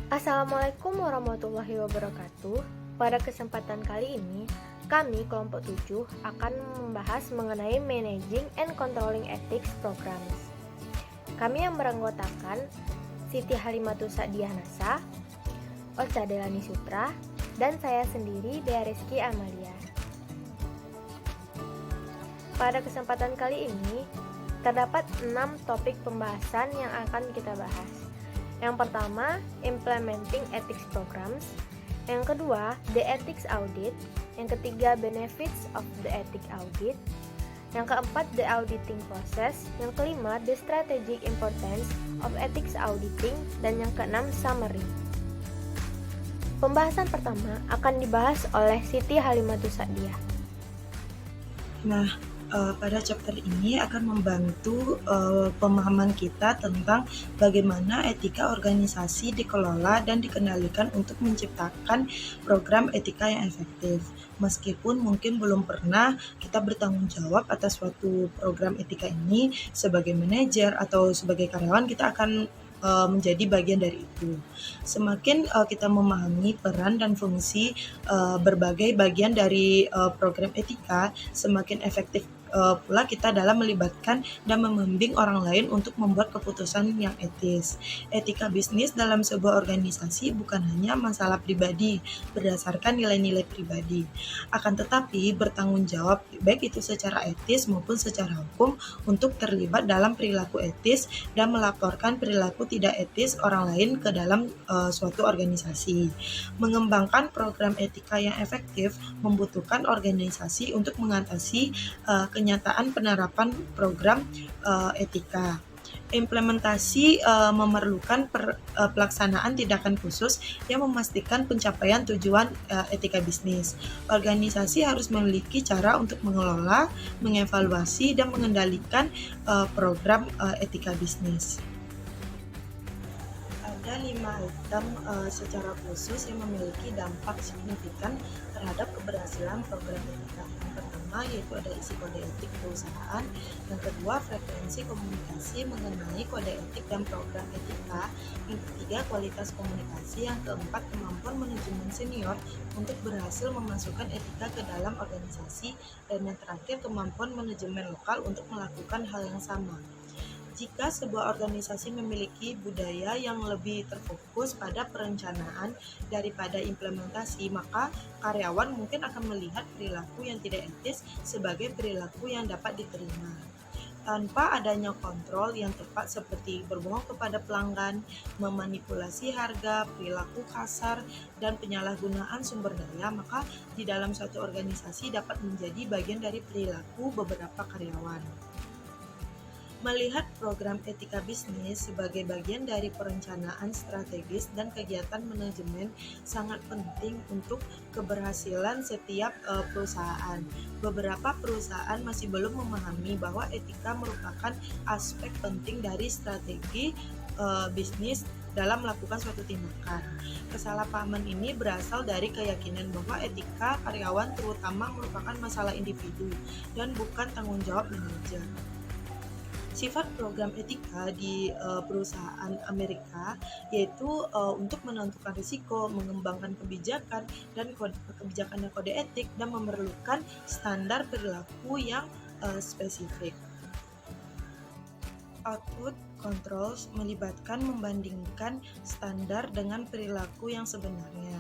Assalamualaikum warahmatullahi wabarakatuh. Pada kesempatan kali ini, kami kelompok 7 akan membahas mengenai Managing and Controlling Ethics Programs. Kami yang beranggotakan Siti Halimatus Sa'diah-Nasa, Ocha Delani Sutra, dan saya sendiri Dea Rizky Amalia. Pada kesempatan kali ini, terdapat 6 topik pembahasan yang akan kita bahas. Yang pertama, Implementing Ethics Programs. Yang kedua, The Ethics Audit. Yang ketiga, Benefits of the Ethics Audit. Yang keempat, The Auditing Process. Yang kelima, The Strategic Importance of Ethics Auditing. Dan yang keenam, Summary. Pembahasan pertama akan dibahas oleh Siti Halimatus Sa'diah. Nah, pada chapter ini akan membantu pemahaman kita tentang bagaimana etika organisasi dikelola dan dikendalikan untuk menciptakan program etika yang efektif. Meskipun mungkin belum pernah kita bertanggung jawab atas suatu program etika ini sebagai manajer atau sebagai karyawan, kita akan menjadi bagian dari itu. Semakin kita memahami peran dan fungsi berbagai bagian dari program etika, semakin efektif pula kita dalam melibatkan dan membimbing orang lain untuk membuat keputusan yang etis. Etika bisnis dalam sebuah organisasi bukan hanya masalah pribadi berdasarkan nilai-nilai pribadi, akan tetapi bertanggung jawab baik itu secara etis maupun secara hukum untuk terlibat dalam perilaku etis dan melaporkan perilaku tidak etis orang lain ke dalam suatu organisasi. Mengembangkan program etika yang efektif membutuhkan organisasi untuk mengatasi kenyataan penerapan program etika. Implementasi memerlukan pelaksanaan tindakan khusus yang memastikan pencapaian tujuan etika bisnis. Organisasi harus memiliki cara untuk mengelola, mengevaluasi, dan mengendalikan program etika bisnis. Ada 5 item secara khusus yang memiliki dampak signifikan terhadap keberhasilan program etika. Yang pertama yaitu ada isi kode etik perusahaan, yang kedua frekuensi komunikasi mengenai kode etik dan program etika, yang ketiga kualitas komunikasi, yang keempat kemampuan manajemen senior untuk berhasil memasukkan etika ke dalam organisasi, dan yang terakhir kemampuan manajemen lokal untuk melakukan hal yang sama. Jika sebuah organisasi memiliki budaya yang lebih terfokus pada perencanaan daripada implementasi, maka karyawan mungkin akan melihat perilaku yang tidak etis sebagai perilaku yang dapat diterima. Tanpa adanya kontrol yang tepat seperti berbohong kepada pelanggan, memanipulasi harga, perilaku kasar, dan penyalahgunaan sumber daya, maka di dalam suatu organisasi dapat menjadi bagian dari perilaku beberapa karyawan. Melihat program etika bisnis sebagai bagian dari perencanaan strategis dan kegiatan manajemen sangat penting untuk keberhasilan setiap perusahaan. Beberapa perusahaan masih belum memahami bahwa etika merupakan aspek penting dari strategi bisnis dalam melakukan suatu tindakan. Kesalahpahaman ini berasal dari keyakinan bahwa etika karyawan terutama merupakan masalah individu dan bukan tanggung jawab manajer. Sifat program etika di perusahaan Amerika yaitu untuk menentukan risiko, mengembangkan kebijakan dan kebijakan dan kode etik, dan memerlukan standar perilaku yang spesifik. Output controls melibatkan membandingkan standar dengan perilaku yang sebenarnya.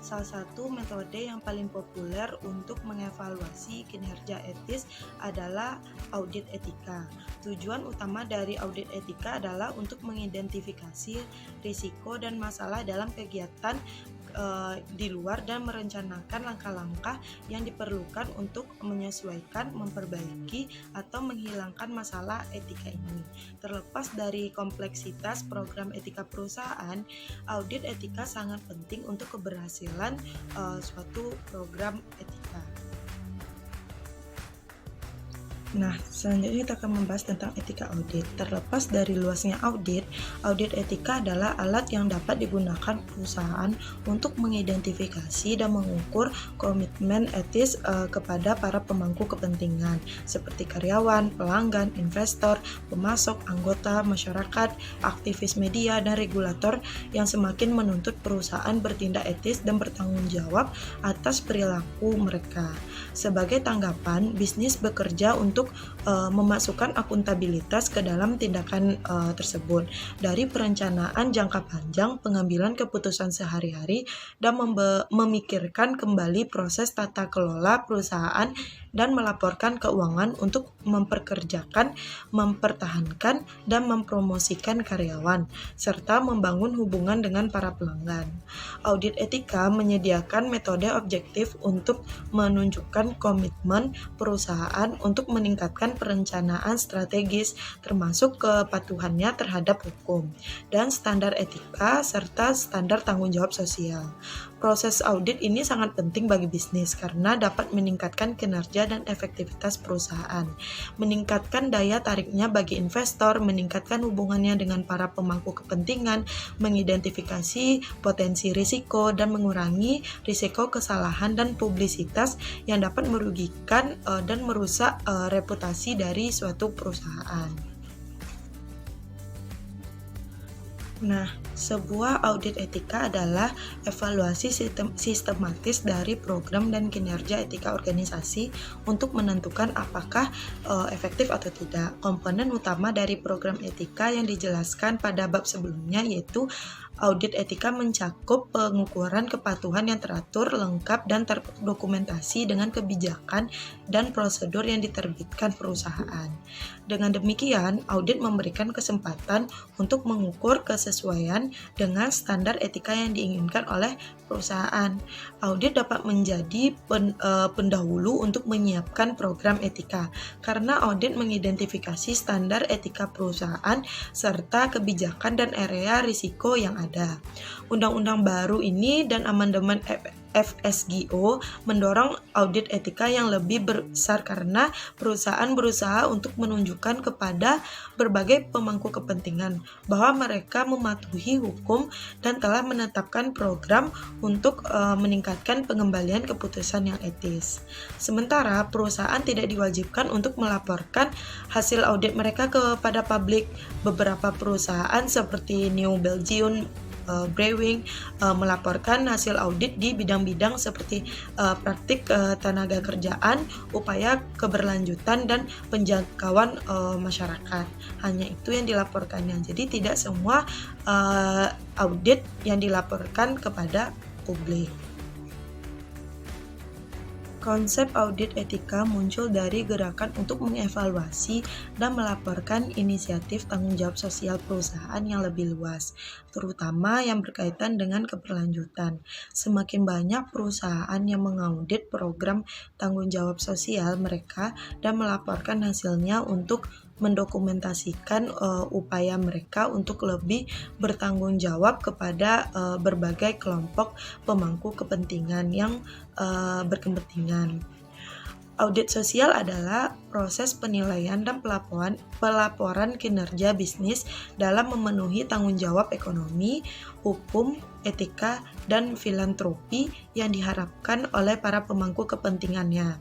Salah satu metode yang paling populer untuk mengevaluasi kinerja etis adalah audit etika. Tujuan utama dari audit etika adalah untuk mengidentifikasi risiko dan masalah dalam kegiatan di luar dan merencanakan langkah-langkah yang diperlukan untuk menyesuaikan, memperbaiki, atau menghilangkan masalah etika ini. Terlepas dari kompleksitas program etika perusahaan, audit etika sangat penting untuk keberhasilan suatu program etika. Nah, selanjutnya kita akan membahas tentang etika audit. Terlepas dari luasnya audit, audit etika adalah alat yang dapat digunakan perusahaan untuk mengidentifikasi dan mengukur komitmen etis kepada para pemangku kepentingan, seperti karyawan, pelanggan, investor, pemasok, anggota, masyarakat, aktivis media, dan regulator yang semakin menuntut perusahaan bertindak etis dan bertanggung jawab atas perilaku mereka. Sebagai tanggapan, bisnis bekerja untuk memasukkan akuntabilitas ke dalam tindakan tersebut, dari perencanaan jangka panjang, pengambilan keputusan sehari-hari, dan memikirkan kembali proses tata kelola perusahaan dan melaporkan keuangan untuk memperkerjakan, mempertahankan, dan mempromosikan karyawan, serta membangun hubungan dengan para pelanggan. Audit etika menyediakan metode objektif untuk menunjukkan komitmen perusahaan untuk meningkatkan perencanaan strategis, termasuk kepatuhannya terhadap hukum, dan standar etika, serta standar tanggung jawab sosial. Proses audit ini sangat penting bagi bisnis karena dapat meningkatkan kinerja dan efektivitas perusahaan, meningkatkan daya tariknya bagi investor, meningkatkan hubungannya dengan para pemangku kepentingan, mengidentifikasi potensi risiko, dan mengurangi risiko kesalahan dan publisitas yang dapat merugikan dan merusak reputasi dari suatu perusahaan. Nah, sebuah audit etika adalah evaluasi sistematis dari program dan kinerja etika organisasi untuk menentukan apakah efektif atau tidak. Komponen utama dari program etika yang dijelaskan pada bab sebelumnya yaitu audit etika mencakup pengukuran kepatuhan yang teratur, lengkap, dan terdokumentasi dengan kebijakan dan prosedur yang diterbitkan perusahaan. Dengan demikian, audit memberikan kesempatan untuk mengukur kesesuaian dengan standar etika yang diinginkan oleh perusahaan. Audit dapat menjadi pendahulu untuk menyiapkan program etika, karena audit mengidentifikasi standar etika perusahaan serta kebijakan dan area risiko yang ada. Undang-undang baru ini dan amandemen FSGO mendorong audit etika yang lebih besar karena perusahaan berusaha untuk menunjukkan kepada berbagai pemangku kepentingan bahwa mereka mematuhi hukum dan telah menetapkan program untuk meningkatkan pengembalian keputusan yang etis. Sementara perusahaan tidak diwajibkan untuk melaporkan hasil audit mereka kepada publik. Beberapa perusahaan seperti New Belgium Brewing melaporkan hasil audit di bidang-bidang seperti praktik tenaga kerjaan, upaya keberlanjutan, dan penjangkauan masyarakat. Hanya itu yang dilaporkannya. Jadi tidak semua audit yang dilaporkan kepada publik. Konsep audit etika muncul dari gerakan untuk mengevaluasi dan melaporkan inisiatif tanggung jawab sosial perusahaan yang lebih luas, terutama yang berkaitan dengan keberlanjutan. Semakin banyak perusahaan yang mengaudit program tanggung jawab sosial mereka dan melaporkan hasilnya untuk mendokumentasikan upaya mereka untuk lebih bertanggung jawab kepada berbagai kelompok pemangku kepentingan yang berkepentingan. Audit sosial adalah proses penilaian dan pelaporan kinerja bisnis dalam memenuhi tanggung jawab ekonomi, hukum, etika, dan filantropi yang diharapkan oleh para pemangku kepentingannya.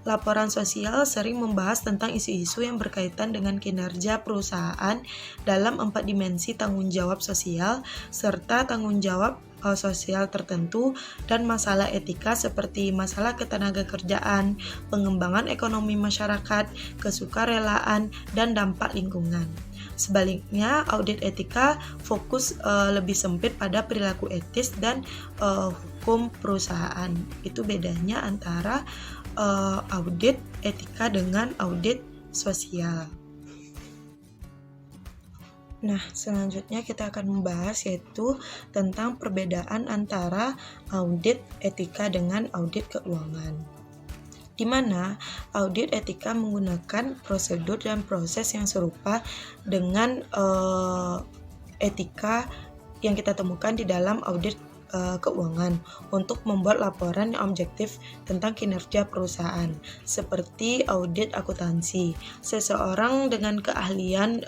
Laporan sosial sering membahas tentang isu-isu yang berkaitan dengan kinerja perusahaan dalam 4 dimensi tanggung jawab sosial, serta tanggung jawab sosial tertentu dan masalah etika seperti masalah ketenagakerjaan, pengembangan ekonomi masyarakat, kesukarelaan, dan dampak lingkungan. Sebaliknya, audit etika fokus lebih sempit pada perilaku etis dan hukum perusahaan. Itu bedanya antara audit etika dengan audit sosial. Nah, selanjutnya kita akan membahas yaitu tentang perbedaan antara audit etika dengan audit keuangan. Di mana audit etika menggunakan prosedur dan proses yang serupa dengan etika yang kita temukan di dalam audit keuangan untuk membuat laporan yang objektif tentang kinerja perusahaan, seperti audit akuntansi. Seseorang dengan keahlian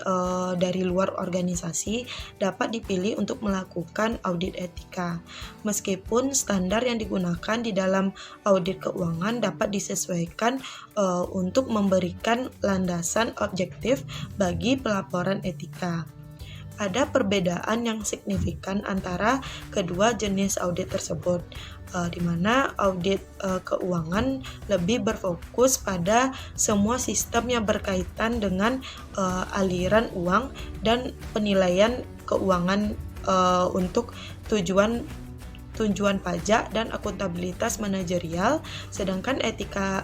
dari luar organisasi dapat dipilih untuk melakukan audit etika, meskipun standar yang digunakan di dalam audit keuangan dapat disesuaikan untuk memberikan landasan objektif bagi pelaporan etika. Ada perbedaan yang signifikan antara kedua jenis audit tersebut, di mana audit keuangan lebih berfokus pada semua sistem yang berkaitan dengan aliran uang dan penilaian keuangan untuk tujuan pajak dan akuntabilitas manajerial, sedangkan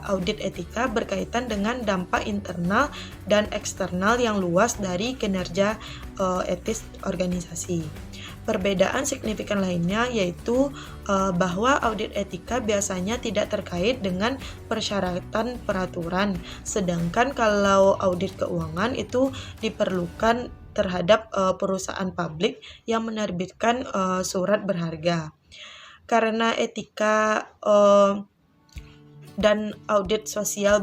audit etika berkaitan dengan dampak internal dan eksternal yang luas dari kinerja etis organisasi. Perbedaan signifikan lainnya yaitu bahwa audit etika biasanya tidak terkait dengan persyaratan peraturan, sedangkan kalau audit keuangan itu diperlukan terhadap perusahaan publik yang menerbitkan surat berharga. Karena etika audit sosial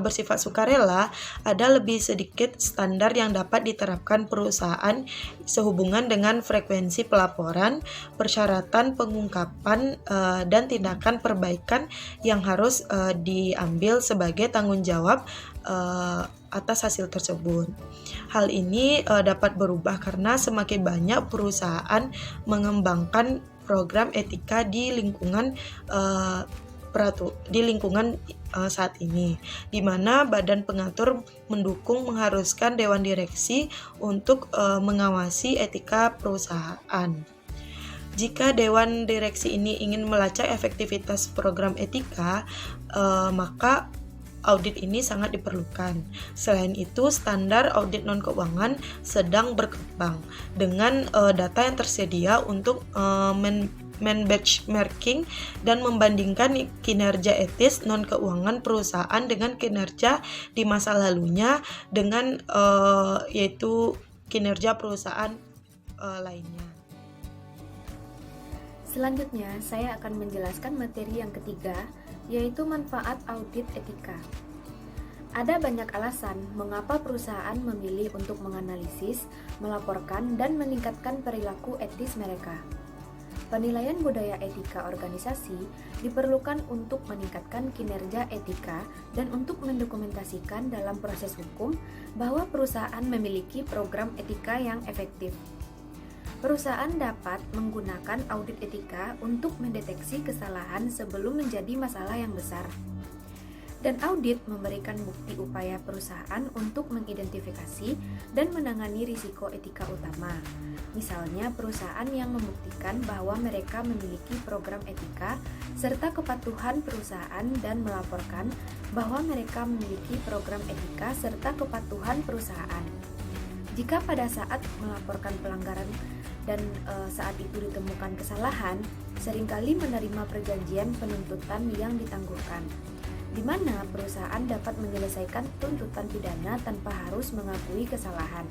bersifat sukarela, ada lebih sedikit standar yang dapat diterapkan perusahaan sehubungan dengan frekuensi pelaporan, persyaratan pengungkapan, dan tindakan perbaikan yang harus diambil sebagai tanggung jawab atas hasil tersebut. Hal ini dapat berubah karena semakin banyak perusahaan mengembangkan program etika di lingkungan saat ini, di mana badan pengatur mengharuskan dewan direksi untuk mengawasi etika perusahaan. Jika dewan direksi ini ingin melacak efektivitas program etika, maka audit ini sangat diperlukan. Selain itu, standar audit non-keuangan sedang berkembang dengan data yang tersedia untuk benchmarking dan membandingkan kinerja etis non-keuangan perusahaan dengan kinerja di masa lalunya dengan yaitu kinerja perusahaan lainnya. Selanjutnya, saya akan menjelaskan materi yang ketiga, yaitu manfaat audit etika. Ada banyak alasan mengapa perusahaan memilih untuk menganalisis, melaporkan, dan meningkatkan perilaku etis mereka. Penilaian budaya etika organisasi diperlukan untuk meningkatkan kinerja etika dan untuk mendokumentasikan dalam proses hukum bahwa perusahaan memiliki program etika yang efektif. Perusahaan dapat menggunakan audit etika untuk mendeteksi kesalahan sebelum menjadi masalah yang besar. Dan audit memberikan bukti upaya perusahaan untuk mengidentifikasi dan menangani risiko etika utama. Misalnya, perusahaan yang membuktikan bahwa mereka memiliki program etika serta kepatuhan perusahaan dan melaporkan bahwa mereka memiliki program etika serta kepatuhan perusahaan. Jika pada saat melaporkan pelanggaran dan saat itu ditemukan kesalahan, seringkali menerima perjanjian penuntutan yang ditangguhkan, di mana perusahaan dapat menyelesaikan tuntutan pidana tanpa harus mengakui kesalahan.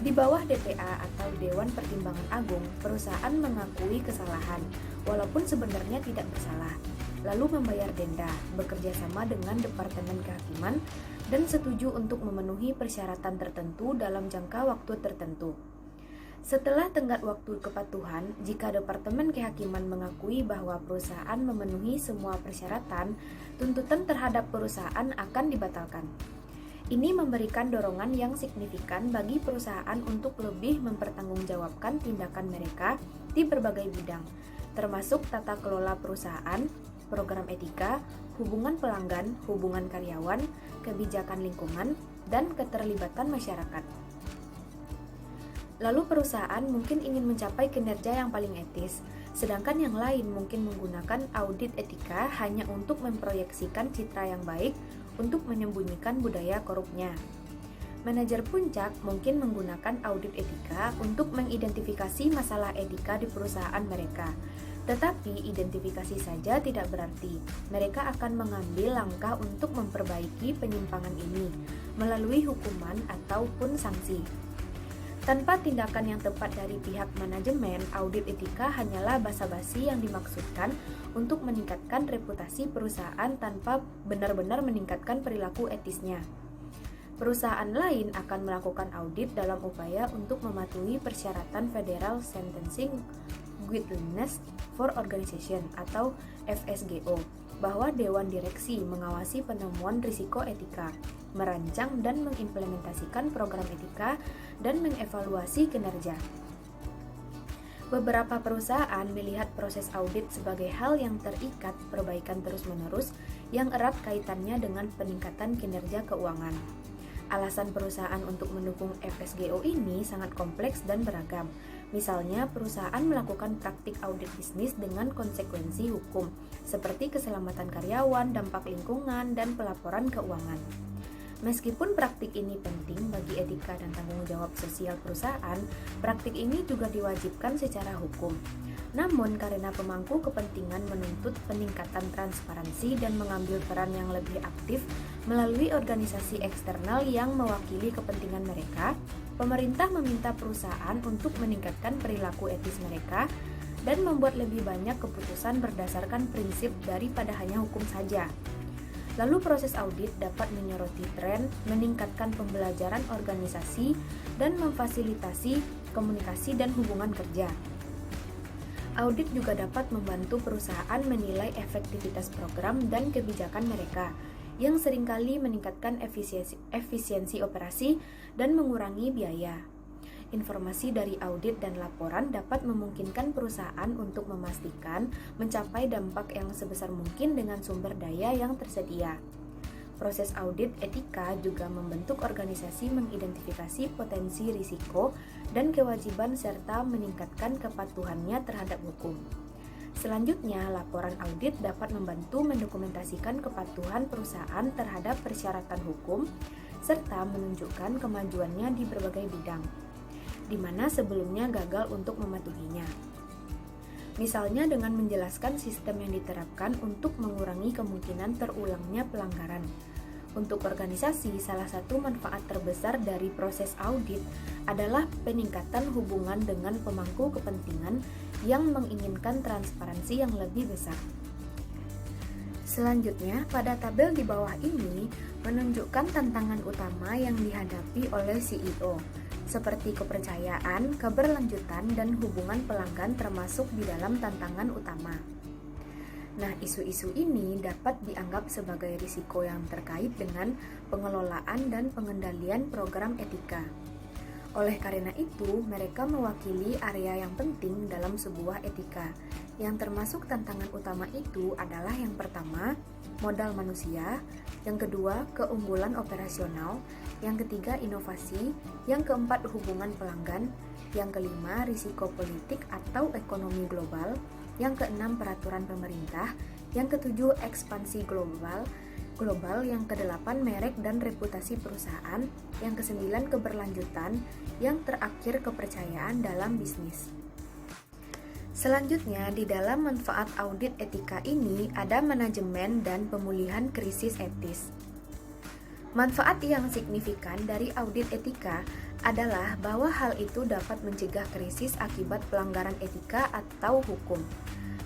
Di bawah DPA atau Dewan Pertimbangan Agung, perusahaan mengakui kesalahan, walaupun sebenarnya tidak bersalah, lalu membayar denda, bekerja sama dengan Departemen Kehakiman, dan setuju untuk memenuhi persyaratan tertentu dalam jangka waktu tertentu. Setelah tenggat waktu kepatuhan, jika Departemen Kehakiman mengakui bahwa perusahaan memenuhi semua persyaratan, tuntutan terhadap perusahaan akan dibatalkan. Ini memberikan dorongan yang signifikan bagi perusahaan untuk lebih mempertanggungjawabkan tindakan mereka di berbagai bidang, termasuk tata kelola perusahaan, program etika, hubungan pelanggan, hubungan karyawan, kebijakan lingkungan, dan keterlibatan masyarakat. Lalu perusahaan mungkin ingin mencapai kinerja yang paling etis, sedangkan yang lain mungkin menggunakan audit etika hanya untuk memproyeksikan citra yang baik untuk menyembunyikan budaya korupnya. Manajer puncak mungkin menggunakan audit etika untuk mengidentifikasi masalah etika di perusahaan mereka. Tetapi identifikasi saja tidak berarti mereka akan mengambil langkah untuk memperbaiki penyimpangan ini melalui hukuman ataupun sanksi. Tanpa tindakan yang tepat dari pihak manajemen, audit etika hanyalah basa-basi yang dimaksudkan untuk meningkatkan reputasi perusahaan tanpa benar-benar meningkatkan perilaku etisnya. Perusahaan lain akan melakukan audit dalam upaya untuk mematuhi persyaratan Federal Sentencing Guidelines for Organization atau FSGO, bahwa Dewan Direksi mengawasi penemuan risiko etika, merancang dan mengimplementasikan program etika, dan mengevaluasi kinerja. Beberapa perusahaan melihat proses audit sebagai hal yang terikat perbaikan terus-menerus yang erat kaitannya dengan peningkatan kinerja keuangan. Alasan perusahaan untuk mendukung FSGO ini sangat kompleks dan beragam. Misalnya, perusahaan melakukan praktik audit bisnis dengan konsekuensi hukum, seperti keselamatan karyawan, dampak lingkungan, dan pelaporan keuangan. Meskipun praktik ini penting bagi etika dan tanggung jawab sosial perusahaan, praktik ini juga diwajibkan secara hukum. Namun, karena pemangku kepentingan menuntut peningkatan transparansi dan mengambil peran yang lebih aktif melalui organisasi eksternal yang mewakili kepentingan mereka, pemerintah meminta perusahaan untuk meningkatkan perilaku etis mereka dan membuat lebih banyak keputusan berdasarkan prinsip daripada hanya hukum saja. Lalu proses audit dapat menyoroti tren, meningkatkan pembelajaran organisasi, dan memfasilitasi komunikasi dan hubungan kerja. Audit juga dapat membantu perusahaan menilai efektivitas program dan kebijakan mereka, yang seringkali meningkatkan efisiensi operasi dan mengurangi biaya. Informasi dari audit dan laporan dapat memungkinkan perusahaan untuk memastikan mencapai dampak yang sebesar mungkin dengan sumber daya yang tersedia. Proses audit etika juga membentuk organisasi mengidentifikasi potensi risiko dan kewajiban serta meningkatkan kepatuhannya terhadap hukum. Selanjutnya, laporan audit dapat membantu mendokumentasikan kepatuhan perusahaan terhadap persyaratan hukum serta menunjukkan kemajuannya di berbagai bidang, di mana sebelumnya gagal untuk mematuhinya. Misalnya dengan menjelaskan sistem yang diterapkan untuk mengurangi kemungkinan terulangnya pelanggaran. Untuk organisasi, salah satu manfaat terbesar dari proses audit adalah peningkatan hubungan dengan pemangku kepentingan yang menginginkan transparansi yang lebih besar. Selanjutnya, pada tabel di bawah ini menunjukkan tantangan utama yang dihadapi oleh CEO, seperti kepercayaan, keberlanjutan, dan hubungan pelanggan termasuk di dalam tantangan utama. Nah, isu-isu ini dapat dianggap sebagai risiko yang terkait dengan pengelolaan dan pengendalian program etika. Oleh karena itu, mereka mewakili area yang penting dalam sebuah etika. Yang termasuk tantangan utama itu adalah yang pertama, modal manusia, yang kedua, keunggulan operasional, yang ketiga, inovasi, yang keempat, hubungan pelanggan, yang kelima, risiko politik atau ekonomi global, yang keenam, peraturan pemerintah, yang ketujuh, ekspansi global, yang kedelapan, merek dan reputasi perusahaan, yang kesembilan, keberlanjutan, yang terakhir, kepercayaan dalam bisnis. Selanjutnya, di dalam manfaat audit etika ini ada manajemen dan pemulihan krisis etis. Manfaat yang signifikan dari audit etika adalah bahwa hal itu dapat mencegah krisis akibat pelanggaran etika atau hukum.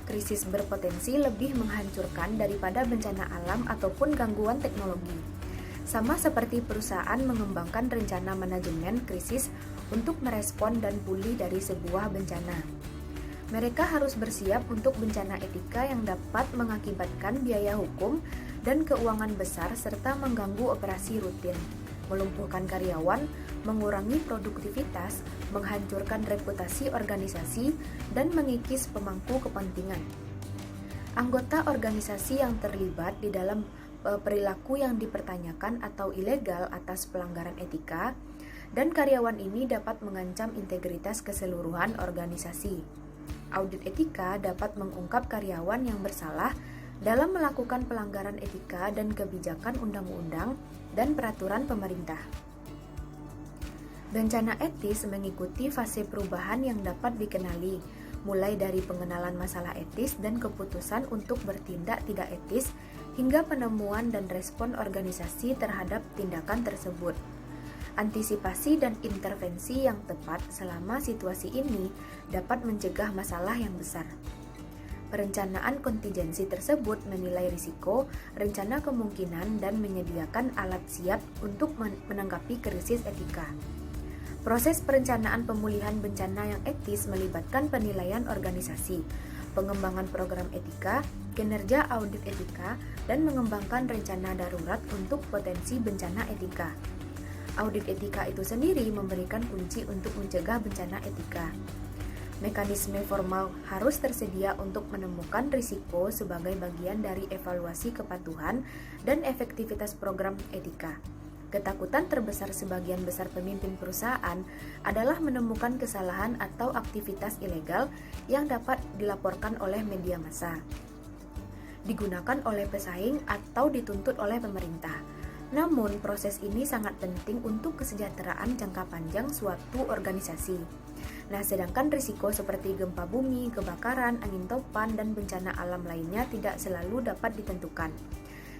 Krisis berpotensi lebih menghancurkan daripada bencana alam ataupun gangguan teknologi. Sama seperti perusahaan mengembangkan rencana manajemen krisis untuk merespon dan pulih dari sebuah bencana. Mereka harus bersiap untuk bencana etika yang dapat mengakibatkan biaya hukum dan keuangan besar serta mengganggu operasi rutin, melumpuhkan karyawan, mengurangi produktivitas, menghancurkan reputasi organisasi, dan mengikis pemangku kepentingan. Anggota organisasi yang terlibat di dalam perilaku yang dipertanyakan atau ilegal atas pelanggaran etika, dan karyawan ini dapat mengancam integritas keseluruhan organisasi. Audit etika dapat mengungkap karyawan yang bersalah dalam melakukan pelanggaran etika dan kebijakan undang-undang dan peraturan pemerintah. Bencana etis mengikuti fase perubahan yang dapat dikenali, mulai dari pengenalan masalah etis dan keputusan untuk bertindak tidak etis, hingga penemuan dan respon organisasi terhadap tindakan tersebut. Antisipasi dan intervensi yang tepat selama situasi ini dapat mencegah masalah yang besar. Perencanaan kontingensi tersebut menilai risiko, rencana kemungkinan, dan menyediakan alat siap untuk menanggapi krisis etika. Proses perencanaan pemulihan bencana yang etis melibatkan penilaian organisasi, pengembangan program etika, kinerja audit etika, dan mengembangkan rencana darurat untuk potensi bencana etika. Audit etika itu sendiri memberikan kunci untuk mencegah bencana etika. Mekanisme formal harus tersedia untuk menemukan risiko sebagai bagian dari evaluasi kepatuhan dan efektivitas program etika. Ketakutan terbesar sebagian besar pemimpin perusahaan adalah menemukan kesalahan atau aktivitas ilegal yang dapat dilaporkan oleh media massa, digunakan oleh pesaing atau dituntut oleh pemerintah. Namun, proses ini sangat penting untuk kesejahteraan jangka panjang suatu organisasi. Nah, sedangkan risiko seperti gempa bumi, kebakaran, angin topan, dan bencana alam lainnya tidak selalu dapat ditentukan.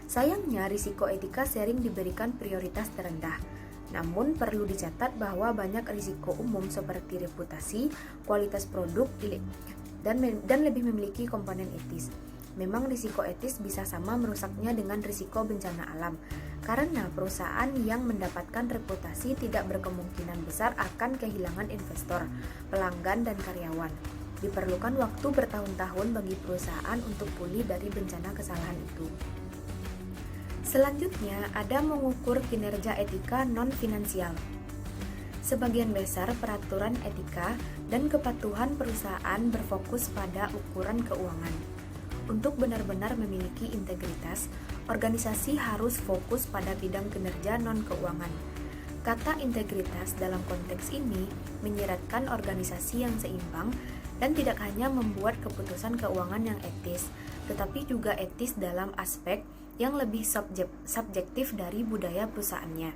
Sayangnya, risiko etika sering diberikan prioritas terendah. Namun, perlu dicatat bahwa banyak risiko umum seperti reputasi, kualitas produk, dan lebih memiliki komponen etis. Memang risiko etis bisa sama merusaknya dengan risiko bencana alam, karena perusahaan yang mendapatkan reputasi tidak berkemungkinan besar akan kehilangan investor, pelanggan, dan karyawan. Diperlukan waktu bertahun-tahun bagi perusahaan untuk pulih dari bencana kesalahan itu. Selanjutnya, ada mengukur kinerja etika non-finansial. Sebagian besar peraturan etika dan kepatuhan perusahaan berfokus pada ukuran keuangan. Untuk benar-benar memiliki integritas, organisasi harus fokus pada bidang kinerja non-keuangan. Kata integritas dalam konteks ini menyiratkan organisasi yang seimbang dan tidak hanya membuat keputusan keuangan yang etis, tetapi juga etis dalam aspek yang lebih subjektif dari budaya perusahaannya.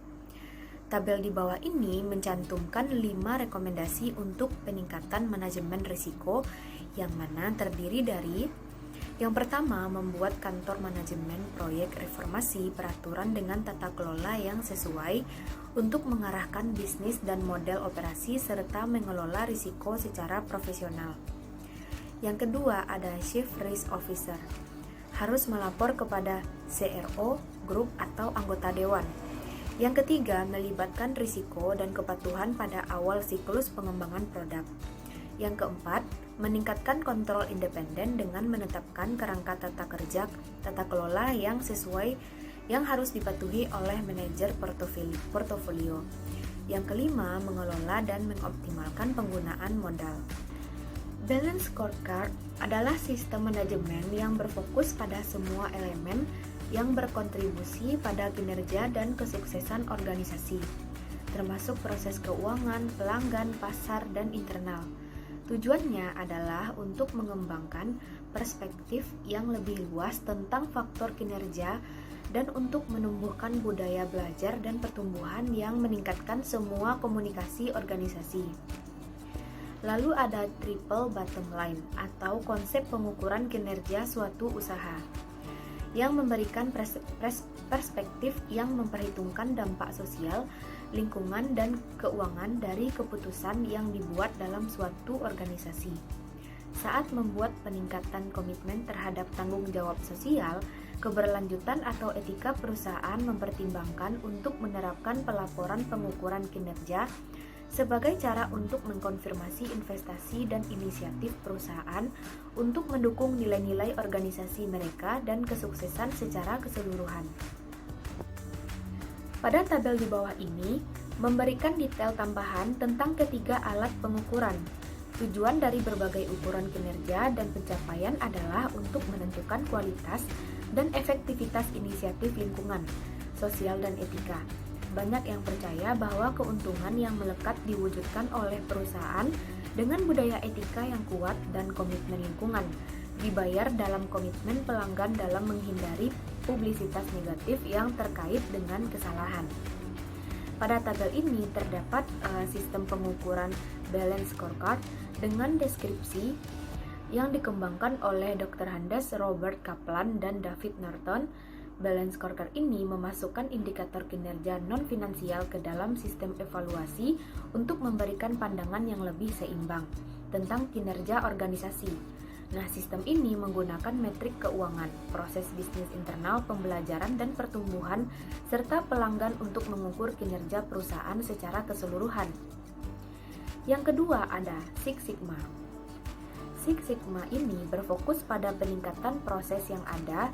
Tabel di bawah ini mencantumkan 5 rekomendasi untuk peningkatan manajemen risiko, yang mana terdiri dari: yang pertama, membuat kantor manajemen proyek reformasi peraturan dengan tata kelola yang sesuai untuk mengarahkan bisnis dan model operasi serta mengelola risiko secara profesional. Yang kedua, ada Chief Risk Officer. Harus melapor kepada CRO, grup, atau anggota dewan. Yang ketiga, melibatkan risiko dan kepatuhan pada awal siklus pengembangan produk. Yang keempat, meningkatkan kontrol independen dengan menetapkan kerangka tata kerja tata kelola yang sesuai yang harus dipatuhi oleh manajer portofolio. Yang kelima, mengelola dan mengoptimalkan penggunaan modal. Balance Scorecard adalah sistem manajemen yang berfokus pada semua elemen yang berkontribusi pada kinerja dan kesuksesan organisasi, termasuk proses keuangan, pelanggan, pasar, dan internal. Tujuannya adalah untuk mengembangkan perspektif yang lebih luas tentang faktor kinerja dan untuk menumbuhkan budaya belajar dan pertumbuhan yang meningkatkan semua komunikasi organisasi. Lalu ada triple bottom line atau konsep pengukuran kinerja suatu usaha yang memberikan perspektif yang memperhitungkan dampak sosial, lingkungan, dan keuangan dari keputusan yang dibuat dalam suatu organisasi. Saat membuat peningkatan komitmen terhadap tanggung jawab sosial, keberlanjutan atau etika perusahaan mempertimbangkan untuk menerapkan pelaporan pengukuran kinerja sebagai cara untuk mengkonfirmasi investasi dan inisiatif perusahaan untuk mendukung nilai-nilai organisasi mereka dan kesuksesan secara keseluruhan. Pada tabel di bawah ini memberikan detail tambahan tentang ketiga alat pengukuran. Tujuan dari berbagai ukuran kinerja dan pencapaian adalah untuk menentukan kualitas dan efektivitas inisiatif lingkungan, sosial, dan etika. Banyak yang percaya bahwa keuntungan yang melekat diwujudkan oleh perusahaan dengan budaya etika yang kuat dan komitmen lingkungan, dibayar dalam komitmen pelanggan dalam menghindari publisitas negatif yang terkait dengan kesalahan. Pada tabel ini terdapat sistem pengukuran Balance Scorecard dengan deskripsi yang dikembangkan oleh Dr. Handes, Robert Kaplan, dan David Norton. Balance scorecard ini memasukkan indikator kinerja non-finansial ke dalam sistem evaluasi untuk memberikan pandangan yang lebih seimbang tentang kinerja organisasi. Nah, sistem ini menggunakan metrik keuangan, proses bisnis internal, pembelajaran dan pertumbuhan, serta pelanggan untuk mengukur kinerja perusahaan secara keseluruhan. Yang kedua ada Six Sigma. Six Sigma ini berfokus pada peningkatan proses yang ada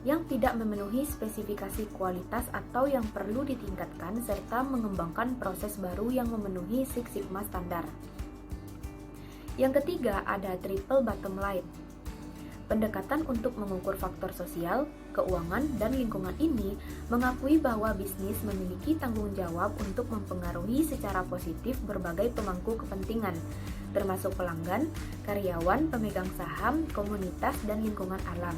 yang tidak memenuhi spesifikasi kualitas atau yang perlu ditingkatkan serta mengembangkan proses baru yang memenuhi Six Sigma standar. Yang ketiga ada Triple Bottom Line. Pendekatan untuk mengukur faktor sosial, keuangan, dan lingkungan ini mengakui bahwa bisnis memiliki tanggung jawab untuk mempengaruhi secara positif berbagai pemangku kepentingan, termasuk pelanggan, karyawan, pemegang saham, komunitas, dan lingkungan alam.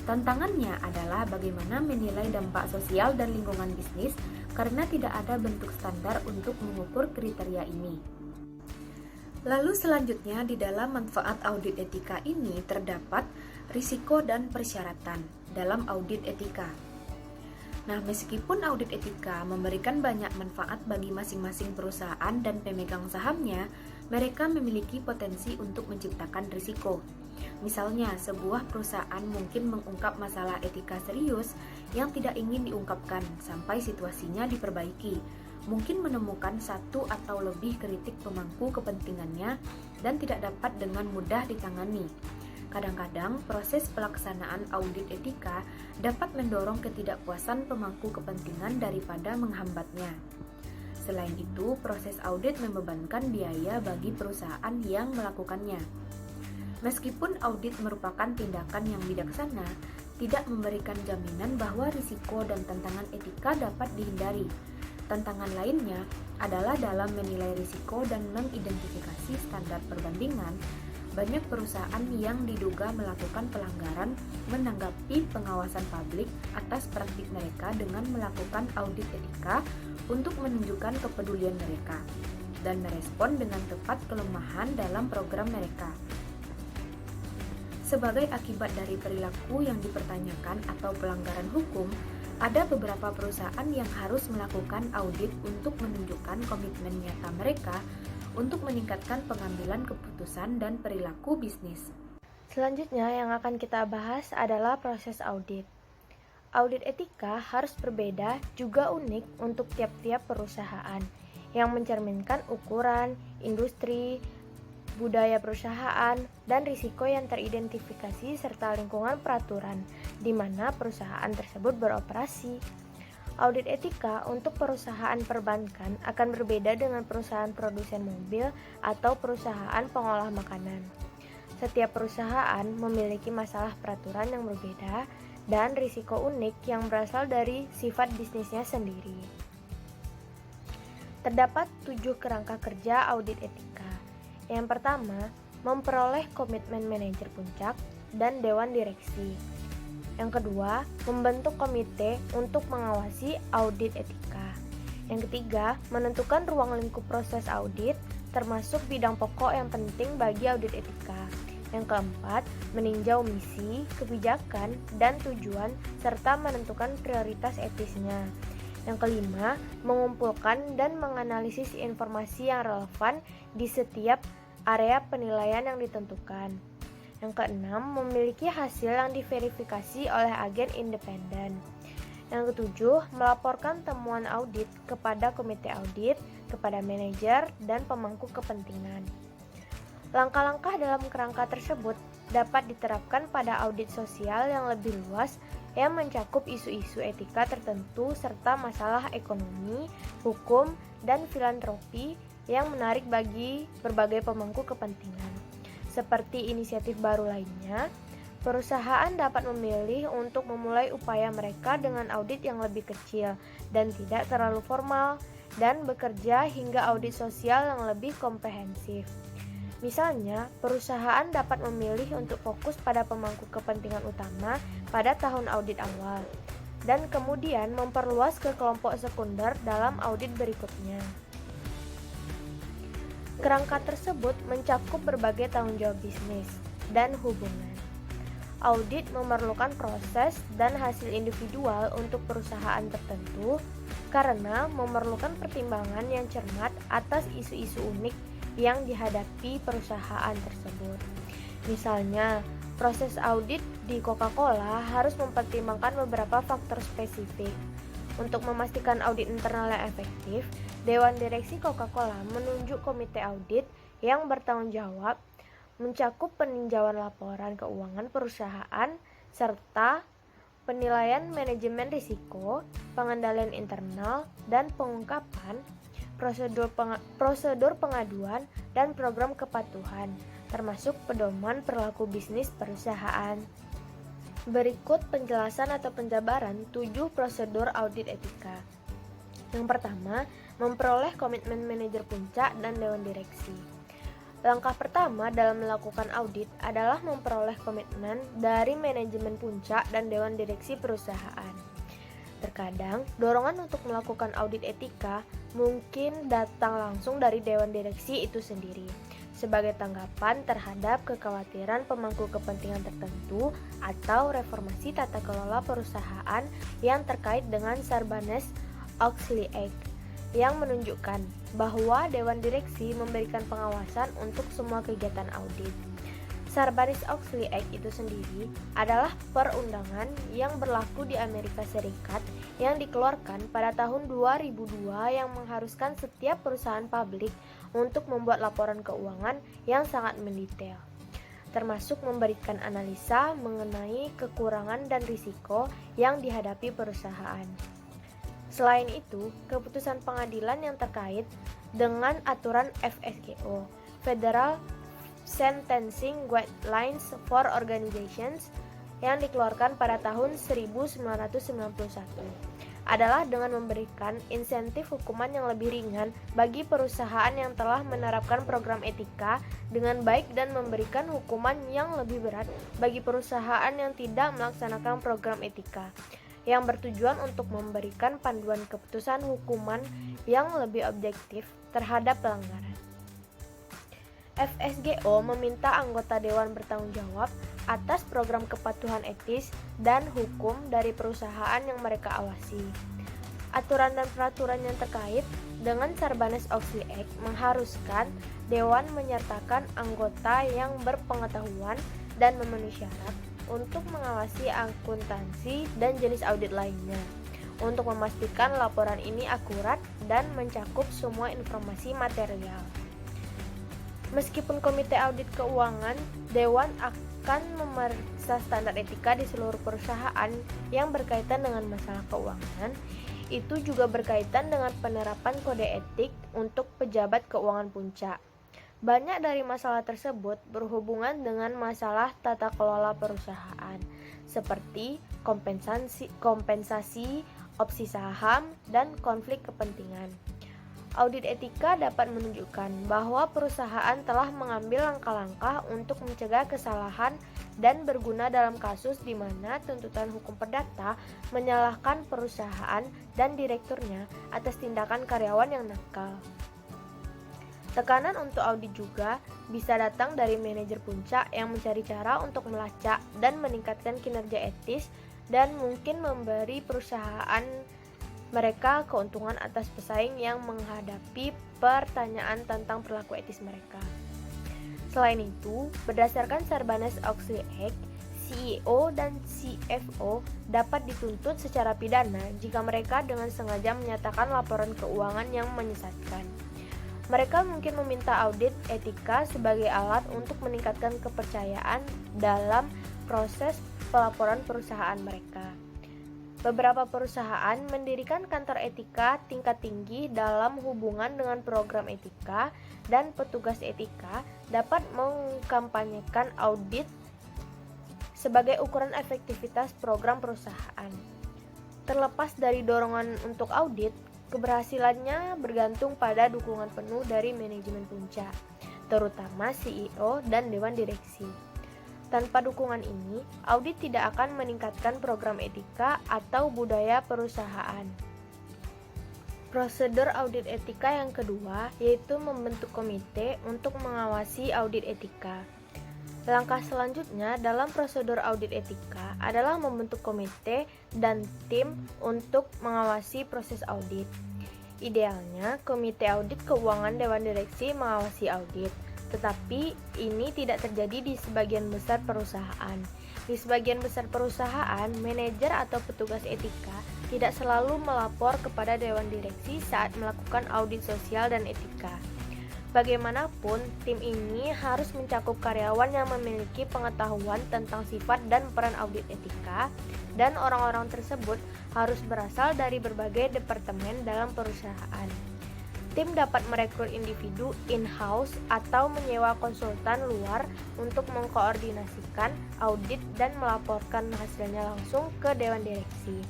Tantangannya adalah bagaimana menilai dampak sosial dan lingkungan bisnis karena tidak ada bentuk standar untuk mengukur kriteria ini. Lalu selanjutnya di dalam manfaat audit etika ini terdapat risiko dan persyaratan dalam audit etika. Nah, meskipun audit etika memberikan banyak manfaat bagi masing-masing perusahaan dan pemegang sahamnya, mereka memiliki potensi untuk menciptakan risiko. Misalnya, sebuah perusahaan mungkin mengungkap masalah etika serius yang tidak ingin diungkapkan sampai situasinya diperbaiki. Mungkin menemukan satu atau lebih kritik pemangku kepentingannya dan tidak dapat dengan mudah ditangani. Kadang-kadang, proses pelaksanaan audit etika dapat mendorong ketidakpuasan pemangku kepentingan daripada menghambatnya. Selain itu, proses audit membebankan biaya bagi perusahaan yang melakukannya. Meskipun audit merupakan tindakan yang bijaksana, tidak memberikan jaminan bahwa risiko dan tantangan etika dapat dihindari. Tantangan lainnya adalah dalam menilai risiko dan mengidentifikasi standar perbandingan. Banyak perusahaan yang diduga melakukan pelanggaran menanggapi pengawasan publik atas praktik mereka dengan melakukan audit etika untuk menunjukkan kepedulian mereka dan merespon dengan tepat kelemahan dalam program mereka. Sebagai akibat dari perilaku yang dipertanyakan atau pelanggaran hukum, ada beberapa perusahaan yang harus melakukan audit untuk menunjukkan komitmen nyata mereka untuk meningkatkan pengambilan keputusan dan perilaku bisnis. Selanjutnya yang akan kita bahas adalah proses audit. Audit etika harus berbeda juga unik untuk tiap-tiap perusahaan yang mencerminkan ukuran, industri, budaya perusahaan, dan risiko yang teridentifikasi serta lingkungan peraturan di mana perusahaan tersebut beroperasi. Audit etika untuk perusahaan perbankan akan berbeda dengan perusahaan produsen mobil atau perusahaan pengolah makanan. Setiap perusahaan memiliki masalah peraturan yang berbeda dan risiko unik yang berasal dari sifat bisnisnya sendiri. Terdapat 7 kerangka kerja audit etika. Yang pertama, memperoleh komitmen manajer puncak dan dewan direksi. Yang kedua, membentuk komite untuk mengawasi audit etika. Yang ketiga, menentukan ruang lingkup proses audit, termasuk bidang pokok yang penting bagi audit etika. Yang keempat, meninjau misi, kebijakan, dan tujuan, serta menentukan prioritas etisnya. Yang kelima, mengumpulkan dan menganalisis informasi yang relevan di setiap area penilaian yang ditentukan. Yang keenam, memiliki hasil yang diverifikasi oleh agen independen. Yang ketujuh, melaporkan temuan audit kepada komite audit, kepada manajer, dan pemangku kepentingan. Langkah-langkah dalam kerangka tersebut dapat diterapkan pada audit sosial yang lebih luas yang mencakup isu-isu etika tertentu serta masalah ekonomi, hukum, dan filantropi yang menarik bagi berbagai pemangku kepentingan. Seperti inisiatif baru lainnya, perusahaan dapat memilih untuk memulai upaya mereka dengan audit yang lebih kecil dan tidak terlalu formal, dan bekerja hingga audit sosial yang lebih komprehensif. Misalnya, perusahaan dapat memilih untuk fokus pada pemangku kepentingan utama pada tahun audit awal, dan kemudian memperluas ke kelompok sekunder dalam audit berikutnya. Kerangka tersebut mencakup berbagai tanggung jawab bisnis dan hubungan. audit memerlukan proses dan hasil individual untuk perusahaan tertentu karena memerlukan pertimbangan yang cermat atas isu-isu unik yang dihadapi perusahaan tersebut. Misalnya, proses audit di Coca-Cola harus mempertimbangkan beberapa faktor spesifik. Untuk memastikan audit internal yang efektif, Dewan Direksi Coca-Cola menunjuk komite audit yang bertanggung jawab mencakup peninjauan laporan keuangan perusahaan serta penilaian manajemen risiko, pengendalian internal, dan pengungkapan prosedur pengaduan dan program kepatuhan, termasuk pedoman perilaku bisnis perusahaan. Berikut penjelasan atau penjabaran 7 prosedur audit etika. Yang pertama, memperoleh komitmen manajer puncak dan dewan direksi. Langkah pertama dalam melakukan audit adalah memperoleh komitmen dari manajemen puncak dan dewan direksi perusahaan. Terkadang, dorongan untuk melakukan audit etika mungkin datang langsung dari dewan direksi itu sendiri, sebagai tanggapan terhadap kekhawatiran pemangku kepentingan tertentu atau reformasi tata kelola perusahaan yang terkait dengan Sarbanes-Oxley Act, yang menunjukkan bahwa Dewan Direksi memberikan pengawasan untuk semua kegiatan audit. Sarbanes-Oxley Act itu sendiri adalah perundangan yang berlaku di Amerika Serikat yang dikeluarkan pada tahun 2002 yang mengharuskan setiap perusahaan publik untuk membuat laporan keuangan yang sangat mendetail, termasuk memberikan analisa mengenai kekurangan dan risiko yang dihadapi perusahaan. Selain itu, keputusan pengadilan yang terkait dengan aturan FSGO, Federal Sentencing Guidelines for Organizations, yang dikeluarkan pada tahun 1991, adalah dengan memberikan insentif hukuman yang lebih ringan bagi perusahaan yang telah menerapkan program etika dengan baik dan memberikan hukuman yang lebih berat bagi perusahaan yang tidak melaksanakan program etika, yang bertujuan untuk memberikan panduan keputusan hukuman yang lebih objektif terhadap pelanggaran. FSGO meminta anggota dewan bertanggung jawab atas program kepatuhan etis dan hukum dari perusahaan yang mereka awasi. Aturan dan peraturan yang terkait dengan Sarbanes-Oxley Act mengharuskan dewan menyertakan anggota yang berpengetahuan dan memenuhi syarat untuk mengawasi akuntansi dan jenis audit lainnya, untuk memastikan laporan ini akurat dan mencakup semua informasi material. Meskipun komite audit keuangan, dewan akan memeriksa standar etika di seluruh perusahaan yang berkaitan dengan masalah keuangan. Itu juga berkaitan dengan penerapan kode etik untuk pejabat keuangan puncak. Banyak dari masalah tersebut berhubungan dengan masalah tata kelola perusahaan, seperti kompensasi, opsi saham, dan konflik kepentingan. Audit etika dapat menunjukkan bahwa perusahaan telah mengambil langkah-langkah untuk mencegah kesalahan dan berguna dalam kasus di mana tuntutan hukum perdata menyalahkan perusahaan dan direkturnya atas tindakan karyawan yang nakal. Tekanan untuk audit juga bisa datang dari manajer puncak yang mencari cara untuk melacak dan meningkatkan kinerja etis dan mungkin memberi perusahaan mereka keuntungan atas pesaing yang menghadapi pertanyaan tentang perilaku etis mereka. Selain itu, berdasarkan Sarbanes-Oxley Act, CEO dan CFO dapat dituntut secara pidana jika mereka dengan sengaja menyatakan laporan keuangan yang menyesatkan. Mereka mungkin meminta audit etika sebagai alat untuk meningkatkan kepercayaan dalam proses pelaporan perusahaan mereka. Beberapa perusahaan mendirikan kantor etika tingkat tinggi dalam hubungan dengan program etika, dan petugas etika dapat mengkampanyekan audit sebagai ukuran efektivitas program perusahaan. Terlepas dari dorongan untuk audit, keberhasilannya bergantung pada dukungan penuh dari manajemen puncak, terutama CEO dan dewan direksi. Tanpa dukungan ini, audit tidak akan meningkatkan program etika atau budaya perusahaan. Prosedur audit etika yang kedua yaitu membentuk komite untuk mengawasi audit etika. Langkah selanjutnya dalam prosedur audit etika adalah membentuk komite dan tim untuk mengawasi proses audit. Idealnya, komite audit keuangan Dewan Direksi mengawasi audit, tetapi ini tidak terjadi di sebagian besar perusahaan. Di sebagian besar perusahaan, manajer atau petugas etika tidak selalu melapor kepada Dewan Direksi saat melakukan audit sosial dan etika. Bagaimanapun, tim ini harus mencakup karyawan yang memiliki pengetahuan tentang sifat dan peran audit etika, dan orang-orang tersebut harus berasal dari berbagai departemen dalam perusahaan. Tim dapat merekrut individu in-house atau menyewa konsultan luar untuk mengkoordinasikan audit dan melaporkan hasilnya langsung ke Dewan Direksi.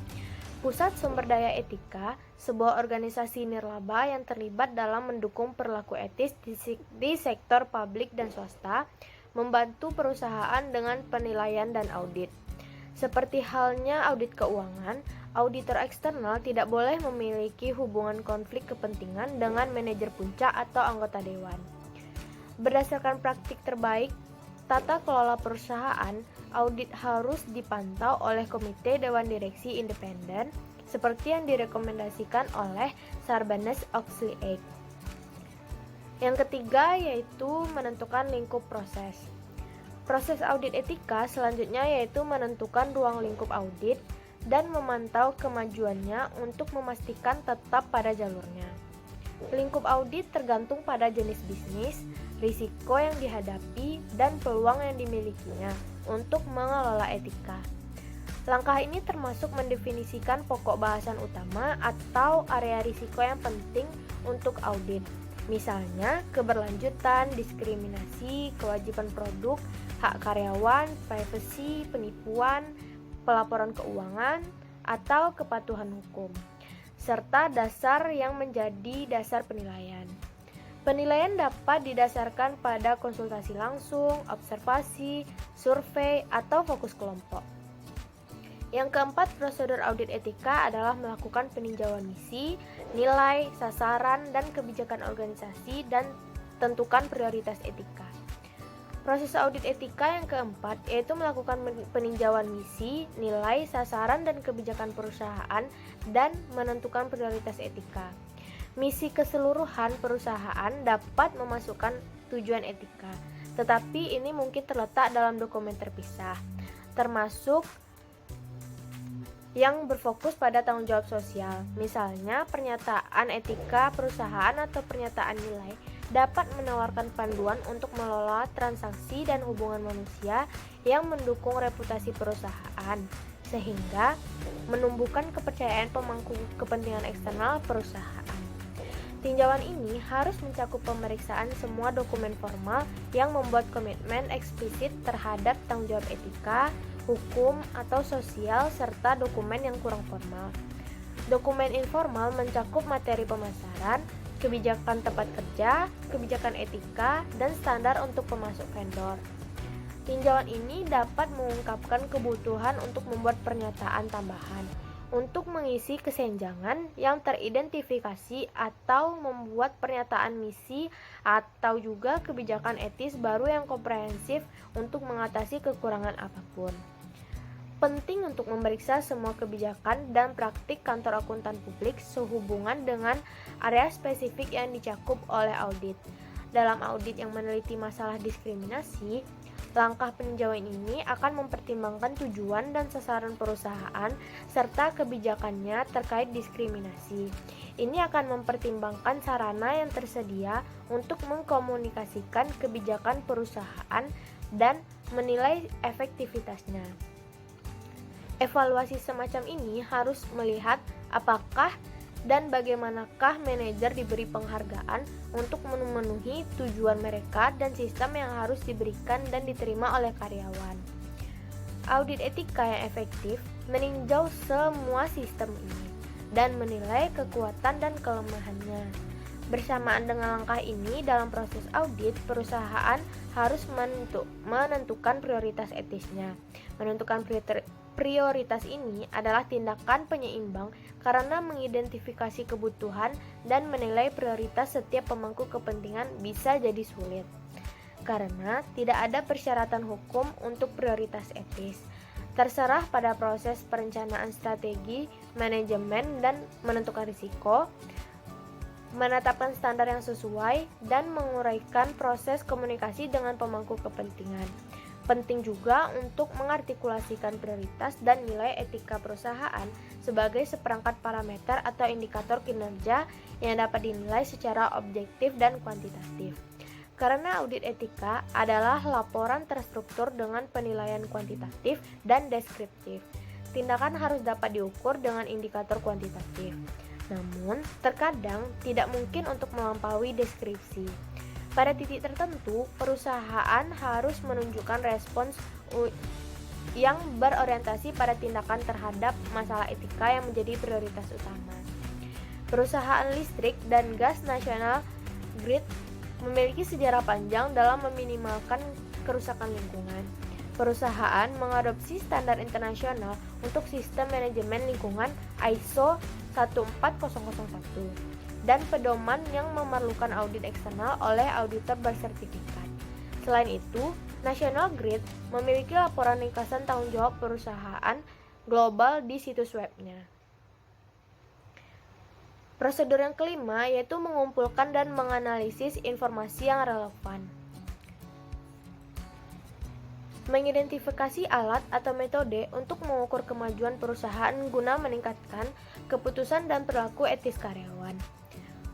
Pusat Sumber Daya Etika, sebuah organisasi nirlaba yang terlibat dalam mendukung perilaku etis di sektor publik dan swasta, membantu perusahaan dengan penilaian dan audit. Seperti halnya audit keuangan, auditor eksternal tidak boleh memiliki hubungan konflik kepentingan dengan manajer puncak atau anggota dewan. Berdasarkan praktik terbaik tata kelola perusahaan, audit harus dipantau oleh Komite Dewan Direksi Independen seperti yang direkomendasikan oleh Sarbanes-Oxley Act. Yang ketiga yaitu menentukan lingkup proses. Proses audit etika selanjutnya yaitu menentukan ruang lingkup audit dan memantau kemajuannya untuk memastikan tetap pada jalurnya. Lingkup audit tergantung pada jenis bisnis, risiko yang dihadapi, dan peluang yang dimilikinya untuk mengelola etika. Langkah ini termasuk mendefinisikan pokok bahasan utama atau area risiko yang penting untuk audit. Misalnya, keberlanjutan, diskriminasi, kewajiban produk, hak karyawan, privasi, penipuan, pelaporan keuangan, atau kepatuhan hukum, serta dasar yang menjadi dasar penilaian. Penilaian dapat didasarkan pada konsultasi langsung, observasi, survei, atau fokus kelompok. Yang keempat, prosedur audit etika adalah melakukan peninjauan misi, nilai, sasaran, dan kebijakan organisasi, dan tentukan prioritas etika. Proses audit etika yang keempat yaitu melakukan peninjauan misi, nilai, sasaran, dan kebijakan perusahaan, dan menentukan prioritas etika. Misi keseluruhan perusahaan dapat memasukkan tujuan etika, tetapi ini mungkin terletak dalam dokumen terpisah, termasuk yang berfokus pada tanggung jawab sosial. Misalnya, pernyataan etika perusahaan atau pernyataan nilai dapat menawarkan panduan untuk mengelola transaksi dan hubungan manusia yang mendukung reputasi perusahaan, sehingga menumbuhkan kepercayaan pemangku kepentingan eksternal perusahaan. Tinjauan ini harus mencakup pemeriksaan semua dokumen formal yang membuat komitmen eksplisit terhadap tanggung jawab etika, hukum, atau sosial, serta dokumen yang kurang formal. Dokumen informal mencakup materi pemasaran, kebijakan tempat kerja, kebijakan etika, dan standar untuk pemasok vendor. Tinjauan ini dapat mengungkapkan kebutuhan untuk membuat pernyataan tambahan untuk mengisi kesenjangan yang teridentifikasi atau membuat pernyataan misi atau juga kebijakan etis baru yang komprehensif untuk mengatasi kekurangan apapun. Penting untuk memeriksa semua kebijakan dan praktik kantor akuntan publik sehubungan dengan area spesifik yang dicakup oleh audit. Dalam audit yang meneliti masalah diskriminasi, langkah peninjauan ini akan mempertimbangkan tujuan dan sasaran perusahaan serta kebijakannya terkait diskriminasi. Ini akan mempertimbangkan sarana yang tersedia untuk mengkomunikasikan kebijakan perusahaan dan menilai efektivitasnya. Evaluasi semacam ini harus melihat apakah dan bagaimanakah manajer diberi penghargaan untuk memenuhi tujuan mereka dan sistem yang harus diberikan dan diterima oleh karyawan. Audit etika yang efektif meninjau semua sistem ini dan menilai kekuatan dan kelemahannya. Bersamaan dengan langkah ini, dalam proses audit, perusahaan harus menentukan prioritas etisnya. Menentukan prioritas ini adalah tindakan penyeimbang karena mengidentifikasi kebutuhan dan menilai prioritas setiap pemangku kepentingan bisa jadi sulit. karena tidak ada persyaratan hukum untuk prioritas etis. Terserah pada proses perencanaan strategi, manajemen, dan menentukan risiko, menetapkan standar yang sesuai, dan menguraikan proses komunikasi dengan pemangku kepentingan. Penting juga untuk mengartikulasikan prioritas dan nilai etika perusahaan sebagai seperangkat parameter atau indikator kinerja yang dapat dinilai secara objektif dan kuantitatif. Karena audit etika adalah laporan terstruktur dengan penilaian kuantitatif dan deskriptif. Tindakan harus dapat diukur dengan indikator kuantitatif. Namun, terkadang tidak mungkin untuk melampaui deskripsi. Pada titik tertentu, perusahaan harus menunjukkan respons yang berorientasi pada tindakan terhadap masalah etika yang menjadi prioritas utama. Perusahaan listrik dan gas nasional Grid memiliki sejarah panjang dalam meminimalkan kerusakan lingkungan. Perusahaan mengadopsi standar internasional untuk sistem manajemen lingkungan ISO 14001 dan pedoman yang memerlukan audit eksternal oleh auditor bersertifikat. Selain itu, National Grid memiliki laporan ringkasan tanggung jawab perusahaan global di situs webnya. Prosedur yang kelima yaitu mengumpulkan dan menganalisis informasi yang relevan. Mengidentifikasi alat atau metode untuk mengukur kemajuan perusahaan guna meningkatkan keputusan dan perilaku etis karyawan.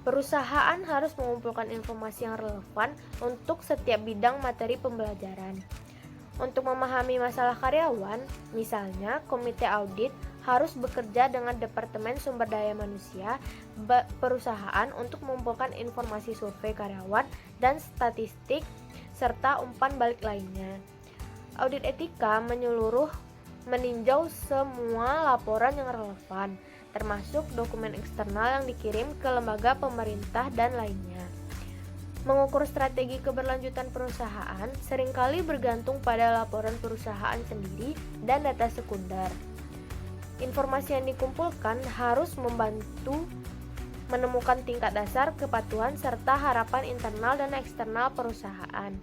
Perusahaan harus mengumpulkan informasi yang relevan untuk setiap bidang materi pembelajaran. Untuk memahami masalah karyawan, misalnya komite audit harus bekerja dengan Departemen Sumber Daya Manusia perusahaan untuk mengumpulkan informasi survei karyawan dan statistik serta umpan balik lainnya. Audit etika menyeluruh meninjau semua laporan yang relevan, termasuk dokumen eksternal yang dikirim ke lembaga pemerintah dan lainnya. Mengukur strategi keberlanjutan perusahaan seringkali bergantung pada laporan perusahaan sendiri dan data sekunder. Informasi yang dikumpulkan harus membantu menemukan tingkat dasar kepatuhan serta harapan internal dan eksternal perusahaan.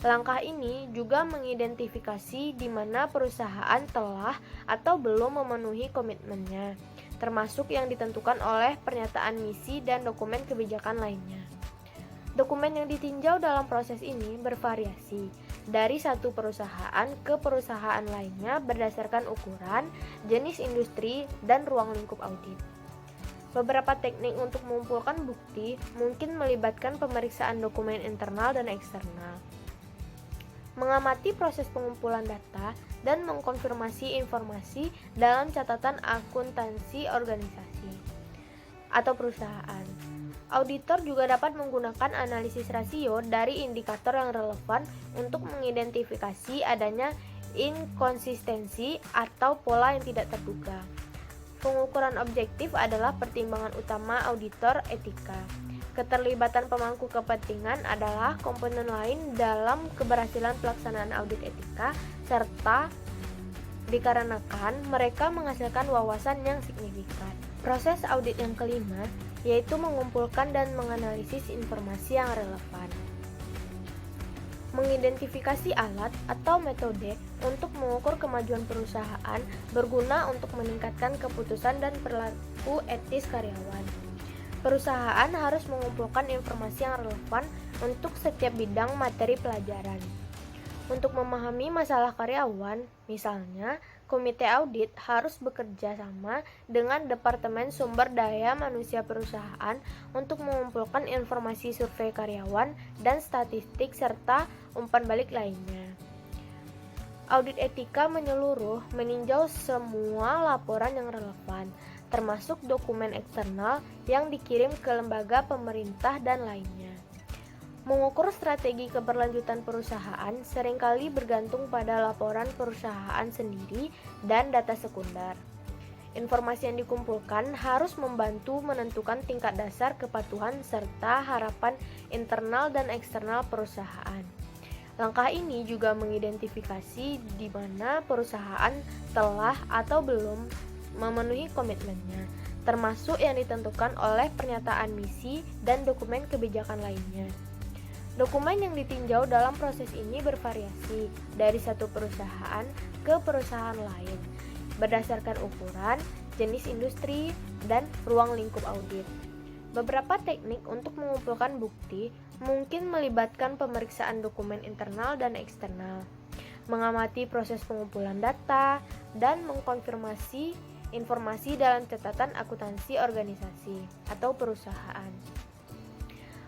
Langkah ini juga mengidentifikasi di mana perusahaan telah atau belum memenuhi komitmennya, termasuk yang ditentukan oleh pernyataan misi dan dokumen kebijakan lainnya. Dokumen yang ditinjau dalam proses ini bervariasi dari satu perusahaan ke perusahaan lainnya berdasarkan ukuran, jenis industri, dan ruang lingkup audit. Beberapa teknik untuk mengumpulkan bukti mungkin melibatkan pemeriksaan dokumen internal dan eksternal, mengamati proses pengumpulan data, dan mengkonfirmasi informasi dalam catatan akuntansi organisasi atau perusahaan. Auditor juga dapat menggunakan analisis rasio dari indikator yang relevan untuk mengidentifikasi adanya inkonsistensi atau pola yang tidak terduga. Pengukuran objektif adalah pertimbangan utama auditor etika. Keterlibatan pemangku kepentingan adalah komponen lain dalam keberhasilan pelaksanaan audit etika, serta dikarenakan mereka menghasilkan wawasan yang signifikan. Proses audit yang kelima yaitu mengumpulkan dan menganalisis informasi yang relevan. Mengidentifikasi alat atau metode untuk mengukur kemajuan perusahaan berguna untuk meningkatkan keputusan dan perilaku etis karyawan. Perusahaan harus mengumpulkan informasi yang relevan untuk setiap bidang materi pelajaran. Untuk memahami masalah karyawan, misalnya, komite audit harus bekerja sama dengan Departemen Sumber Daya Manusia perusahaan untuk mengumpulkan informasi survei karyawan dan statistik serta umpan balik lainnya. Audit etika menyeluruh meninjau semua laporan yang relevan, termasuk dokumen eksternal yang dikirim ke lembaga pemerintah dan lainnya. Mengukur strategi keberlanjutan perusahaan seringkali bergantung pada laporan perusahaan sendiri dan data sekunder. Informasi yang dikumpulkan harus membantu menentukan tingkat dasar kepatuhan serta harapan internal dan eksternal perusahaan. Langkah ini juga mengidentifikasi di mana perusahaan telah atau belum memenuhi komitmennya, termasuk yang ditentukan oleh pernyataan misi dan dokumen kebijakan lainnya. Dokumen yang ditinjau dalam proses ini bervariasi dari satu perusahaan ke perusahaan lain, berdasarkan ukuran, jenis industri, dan ruang lingkup audit. Beberapa teknik untuk mengumpulkan bukti mungkin melibatkan pemeriksaan dokumen internal dan eksternal, mengamati proses pengumpulan data, dan mengkonfirmasi informasi dalam catatan akuntansi organisasi atau perusahaan.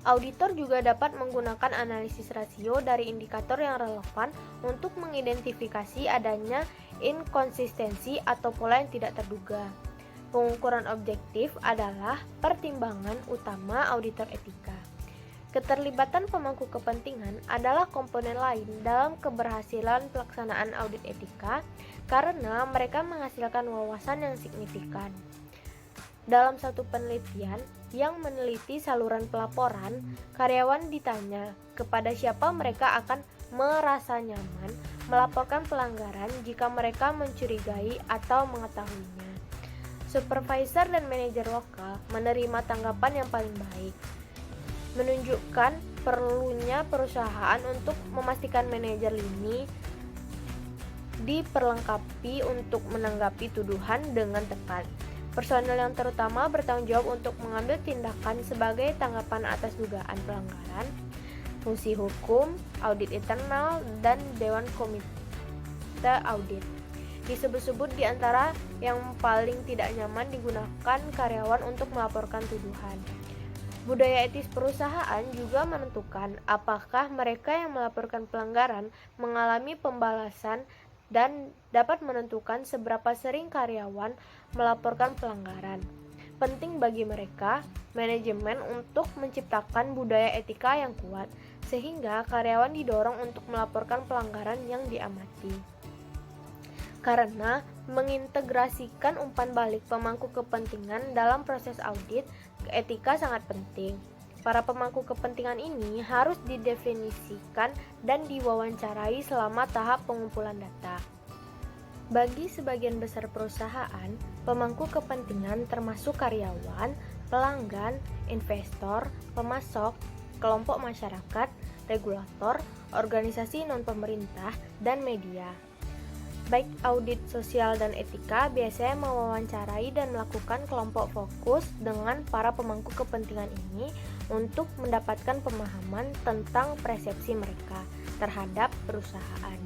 Auditor juga dapat menggunakan analisis rasio dari indikator yang relevan untuk mengidentifikasi adanya inkonsistensi atau pola yang tidak terduga. Pengukuran objektif adalah pertimbangan utama auditor etika. Keterlibatan pemangku kepentingan adalah komponen lain dalam keberhasilan pelaksanaan audit etika karena mereka menghasilkan wawasan yang signifikan. Dalam satu penelitian yang meneliti saluran pelaporan, karyawan ditanya kepada siapa mereka akan merasa nyaman melaporkan pelanggaran jika mereka mencurigai atau mengetahuinya. Supervisor dan manajer lokal menerima tanggapan yang paling baik, menunjukkan perlunya perusahaan untuk memastikan manajer lini diperlengkapi untuk menanggapi tuduhan dengan tepat. Personel yang terutama bertanggung jawab untuk mengambil tindakan sebagai tanggapan atas dugaan pelanggaran, fungsi hukum, audit internal, dan Dewan Komite Audit. Disebut-sebut di antara yang paling tidak nyaman digunakan karyawan untuk melaporkan tuduhan. Budaya etis perusahaan juga menentukan apakah mereka yang melaporkan pelanggaran mengalami pembalasan dan dapat menentukan seberapa sering karyawan melaporkan pelanggaran. Penting bagi mereka, manajemen untuk menciptakan budaya etika yang kuat, sehingga karyawan didorong untuk melaporkan pelanggaran yang diamati. Karena mengintegrasikan umpan balik pemangku kepentingan dalam proses audit, etika sangat penting. Para pemangku kepentingan ini harus didefinisikan dan diwawancarai selama tahap pengumpulan data. Bagi sebagian besar perusahaan, pemangku kepentingan termasuk karyawan, pelanggan, investor, pemasok, kelompok masyarakat, regulator, organisasi non-pemerintah, dan media. Baik audit sosial dan etika biasanya mewawancarai dan melakukan kelompok fokus dengan para pemangku kepentingan ini untuk mendapatkan pemahaman tentang persepsi mereka terhadap perusahaan.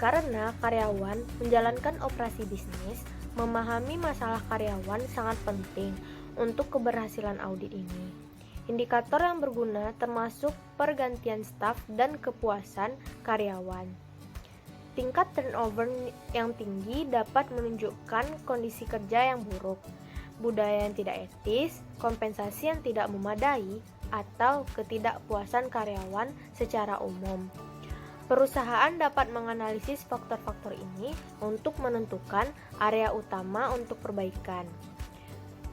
Karena karyawan menjalankan operasi bisnis, memahami masalah karyawan sangat penting untuk keberhasilan audit ini. Indikator yang berguna termasuk pergantian staf dan kepuasan karyawan. Tingkat turnover yang tinggi dapat menunjukkan kondisi kerja yang buruk, budaya yang tidak etis, kompensasi yang tidak memadai, atau ketidakpuasan karyawan secara umum. Perusahaan dapat menganalisis faktor-faktor ini untuk menentukan area utama untuk perbaikan.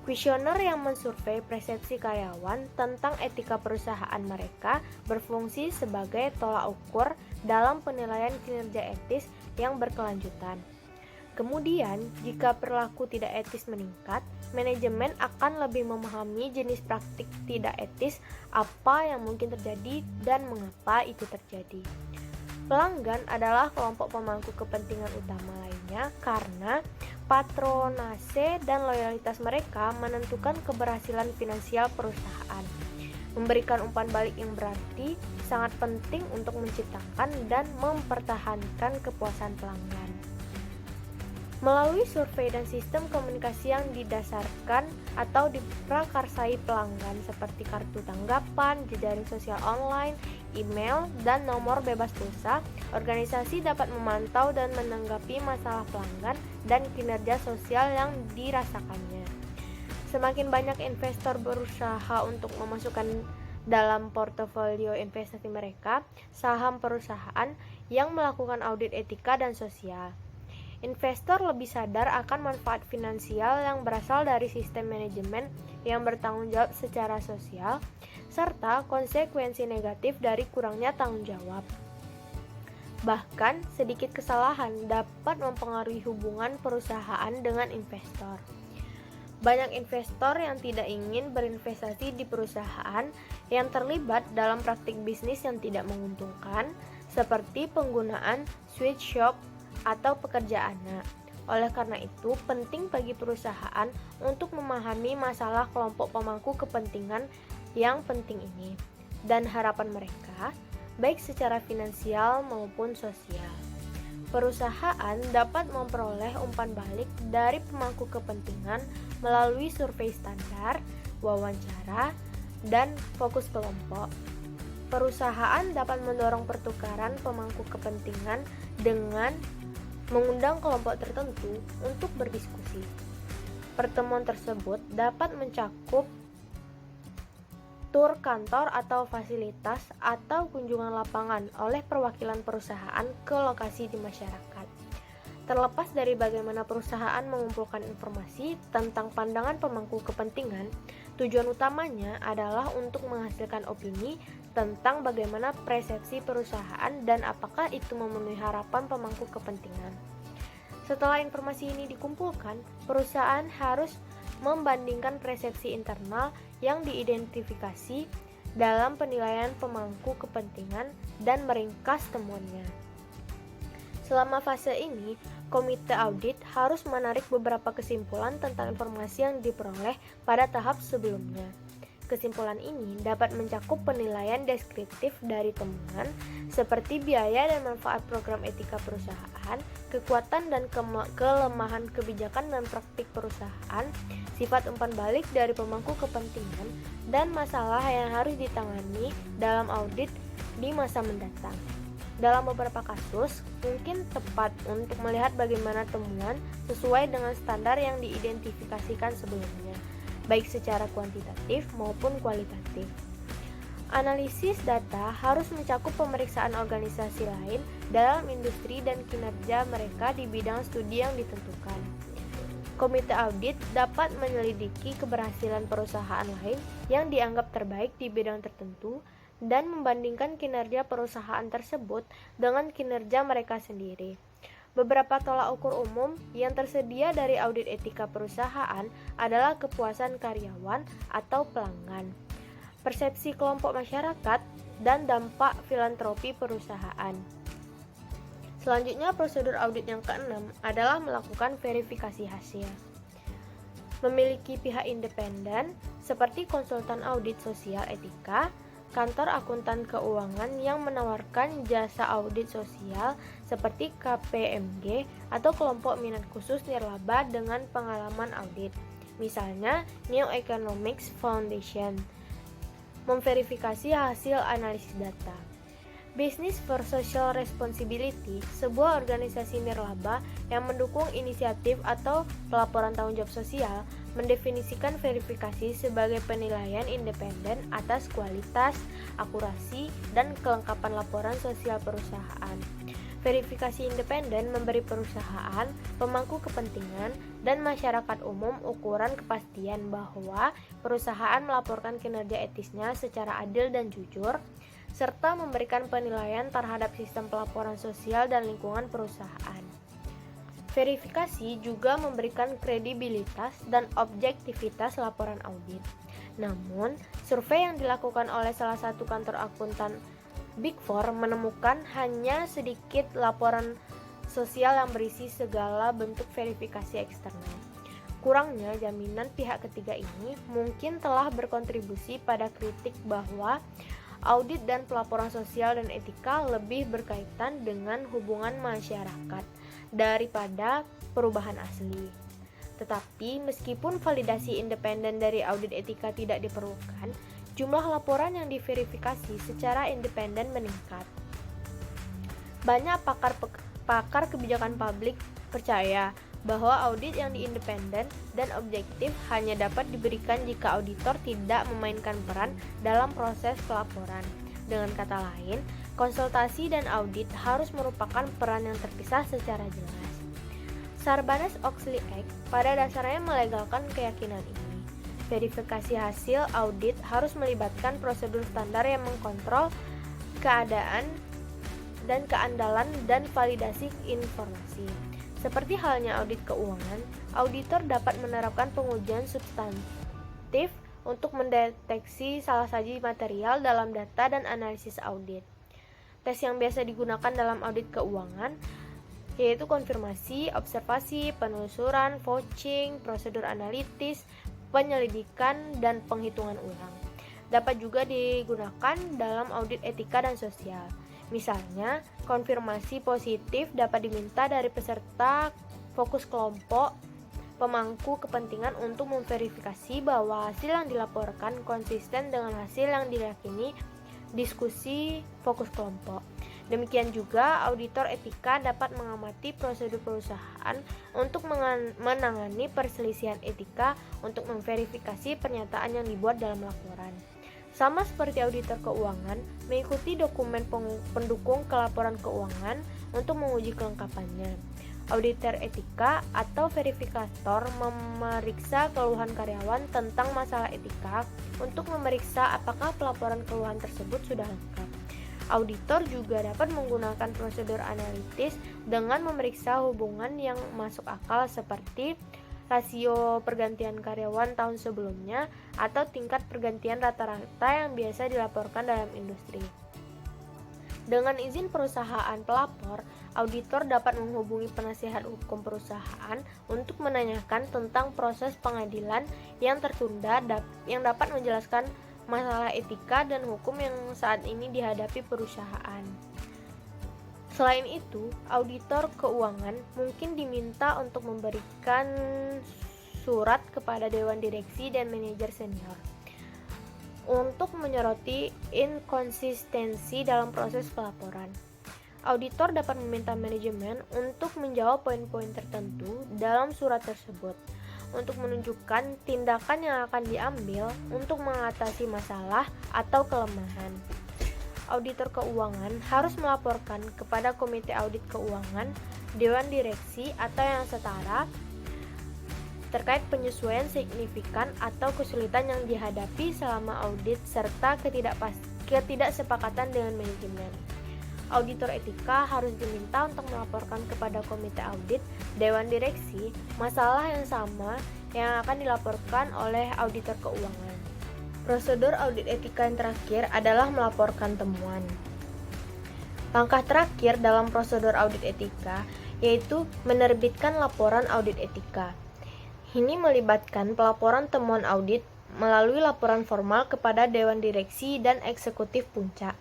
Kuesioner yang mensurvei persepsi karyawan tentang etika perusahaan mereka berfungsi sebagai tolak ukur dalam penilaian kinerja etis yang berkelanjutan. Kemudian, jika perilaku tidak etis meningkat, manajemen akan lebih memahami jenis praktik tidak etis apa yang mungkin terjadi dan mengapa itu terjadi. Pelanggan adalah kelompok pemangku kepentingan utama lainnya karena patronase dan loyalitas mereka menentukan keberhasilan finansial perusahaan. Memberikan umpan balik yang berarti sangat penting untuk menciptakan dan mempertahankan kepuasan pelanggan. Melalui survei dan sistem komunikasi yang didasarkan atau diprakarsai pelanggan seperti kartu tanggapan, jejaring sosial online, email, dan nomor bebas pulsa, organisasi dapat memantau dan menanggapi masalah pelanggan dan kinerja sosial yang dirasakannya. Semakin banyak investor berusaha untuk memasukkan dalam portofolio investasi mereka saham perusahaan yang melakukan audit etika dan sosial. Investor lebih sadar akan manfaat finansial yang berasal dari sistem manajemen yang bertanggung jawab secara sosial, serta konsekuensi negatif dari kurangnya tanggung jawab. Bahkan, sedikit kesalahan dapat mempengaruhi hubungan perusahaan dengan investor. Banyak investor yang tidak ingin berinvestasi di perusahaan yang terlibat dalam praktik bisnis yang tidak menguntungkan, seperti penggunaan sweatshop atau pekerja anak. Oleh karena itu, penting bagi perusahaan untuk memahami masalah kelompok pemangku kepentingan yang penting ini dan harapan mereka, baik secara finansial maupun sosial. Perusahaan dapat memperoleh umpan balik dari pemangku kepentingan melalui survei standar, wawancara, dan fokus kelompok. Perusahaan dapat mendorong pertukaran pemangku kepentingan dengan mengundang kelompok tertentu untuk berdiskusi. Pertemuan tersebut dapat mencakup tur kantor atau fasilitas atau kunjungan lapangan oleh perwakilan perusahaan ke lokasi di masyarakat. Terlepas dari bagaimana perusahaan mengumpulkan informasi tentang pandangan pemangku kepentingan, tujuan utamanya adalah untuk menghasilkan opini tentang bagaimana persepsi perusahaan dan apakah itu memenuhi harapan pemangku kepentingan. Setelah informasi ini dikumpulkan, perusahaan harus membandingkan persepsi internal yang diidentifikasi dalam penilaian pemangku kepentingan dan meringkas temuannya. Selama fase ini, komite audit harus menarik beberapa kesimpulan tentang informasi yang diperoleh pada tahap sebelumnya. Kesimpulan ini dapat mencakup penilaian deskriptif dari temuan, seperti biaya dan manfaat program etika perusahaan, kekuatan dan kelemahan kebijakan dan praktik perusahaan, sifat umpan balik dari pemangku kepentingan, dan masalah yang harus ditangani dalam audit di masa mendatang. Dalam beberapa kasus, mungkin tepat untuk melihat bagaimana temuan sesuai dengan standar yang diidentifikasikan sebelumnya, baik secara kuantitatif maupun kualitatif. Analisis data harus mencakup pemeriksaan organisasi lain dalam industri dan kinerja mereka di bidang studi yang ditentukan. Komite audit dapat menyelidiki keberhasilan perusahaan lain yang dianggap terbaik di bidang tertentu dan membandingkan kinerja perusahaan tersebut dengan kinerja mereka sendiri. Beberapa tolak ukur umum yang tersedia dari audit etika perusahaan adalah kepuasan karyawan atau pelanggan, persepsi kelompok masyarakat, dan dampak filantropi perusahaan. Selanjutnya, prosedur audit yang keenam adalah melakukan verifikasi hasil. Memiliki pihak independen seperti konsultan audit sosial etika, kantor akuntan keuangan yang menawarkan jasa audit sosial seperti KPMG atau kelompok minat khusus nirlaba dengan pengalaman audit, misalnya New Economics Foundation. Memverifikasi hasil analisis data. Business for Social Responsibility, sebuah organisasi nirlaba yang mendukung inisiatif atau pelaporan tanggung jawab sosial, mendefinisikan verifikasi sebagai penilaian independen atas kualitas, akurasi, dan kelengkapan laporan sosial perusahaan. Verifikasi independen memberi perusahaan, pemangku kepentingan, dan masyarakat umum ukuran kepastian bahwa perusahaan melaporkan kinerja etisnya secara adil dan jujur, serta memberikan penilaian terhadap sistem pelaporan sosial dan lingkungan perusahaan. Verifikasi juga memberikan kredibilitas dan objektivitas laporan audit. Namun, survei yang dilakukan oleh salah satu kantor akuntan Big Four menemukan hanya sedikit laporan sosial yang berisi segala bentuk verifikasi eksternal. Kurangnya jaminan pihak ketiga ini mungkin telah berkontribusi pada kritik bahwa audit dan pelaporan sosial dan etika lebih berkaitan dengan hubungan masyarakat daripada perubahan asli. Tetapi meskipun validasi independen dari audit etika tidak diperlukan, jumlah laporan yang diverifikasi secara independen meningkat. Banyak pakar kebijakan publik percaya bahwa audit yang independen dan objektif hanya dapat diberikan jika auditor tidak memainkan peran dalam proses pelaporan. Dengan kata lain, konsultasi dan audit harus merupakan peran yang terpisah secara jelas. Sarbanes-Oxley Act pada dasarnya melegalkan keyakinan ini. Verifikasi hasil audit harus melibatkan prosedur standar yang mengkontrol keadaan dan keandalan dan validasi informasi. Seperti halnya audit keuangan, auditor dapat menerapkan pengujian substantif untuk mendeteksi salah satu material dalam data dan analisis audit. Tes yang biasa digunakan dalam audit keuangan yaitu konfirmasi, observasi, penelusuran, vouching, prosedur analitis, penyelidikan, dan penghitungan ulang. Dapat juga digunakan dalam audit etika dan sosial. Misalnya, konfirmasi positif dapat diminta dari peserta fokus kelompok pemangku kepentingan untuk memverifikasi bahwa hasil yang dilaporkan konsisten dengan hasil yang diyakini diskusi fokus kelompok. Demikian juga, auditor etika dapat mengamati prosedur perusahaan untuk menangani perselisihan etika untuk memverifikasi pernyataan yang dibuat dalam laporan. Sama seperti auditor keuangan, mengikuti dokumen pendukung kelaporan keuangan untuk menguji kelengkapannya. Auditor etika atau verifikator memeriksa keluhan karyawan tentang masalah etika untuk memeriksa apakah pelaporan keluhan tersebut sudah lengkap. Auditor juga dapat menggunakan prosedur analitis dengan memeriksa hubungan yang masuk akal seperti rasio pergantian karyawan tahun sebelumnya atau tingkat pergantian rata-rata yang biasa dilaporkan dalam industri. Dengan izin perusahaan pelapor, auditor dapat menghubungi penasihat hukum perusahaan untuk menanyakan tentang proses pengadilan yang tertunda yang dapat menjelaskan masalah etika dan hukum yang saat ini dihadapi perusahaan. Selain itu, auditor keuangan mungkin diminta untuk memberikan surat kepada dewan direksi dan manajer senior untuk menyoroti inkonsistensi dalam proses pelaporan. Auditor dapat meminta manajemen untuk menjawab poin-poin tertentu dalam surat tersebut untuk menunjukkan tindakan yang akan diambil untuk mengatasi masalah atau kelemahan. Auditor keuangan harus melaporkan kepada Komite Audit Keuangan, Dewan Direksi atau yang setara terkait penyesuaian signifikan atau kesulitan yang dihadapi selama audit serta ketidaksepakatan dengan manajemen. Auditor etika harus diminta untuk melaporkan kepada komite audit, dewan direksi, masalah yang sama yang akan dilaporkan oleh auditor keuangan. Prosedur audit etika yang terakhir adalah melaporkan temuan. Langkah terakhir dalam prosedur audit etika yaitu menerbitkan laporan audit etika. Ini melibatkan pelaporan temuan audit melalui laporan formal kepada dewan direksi dan eksekutif puncak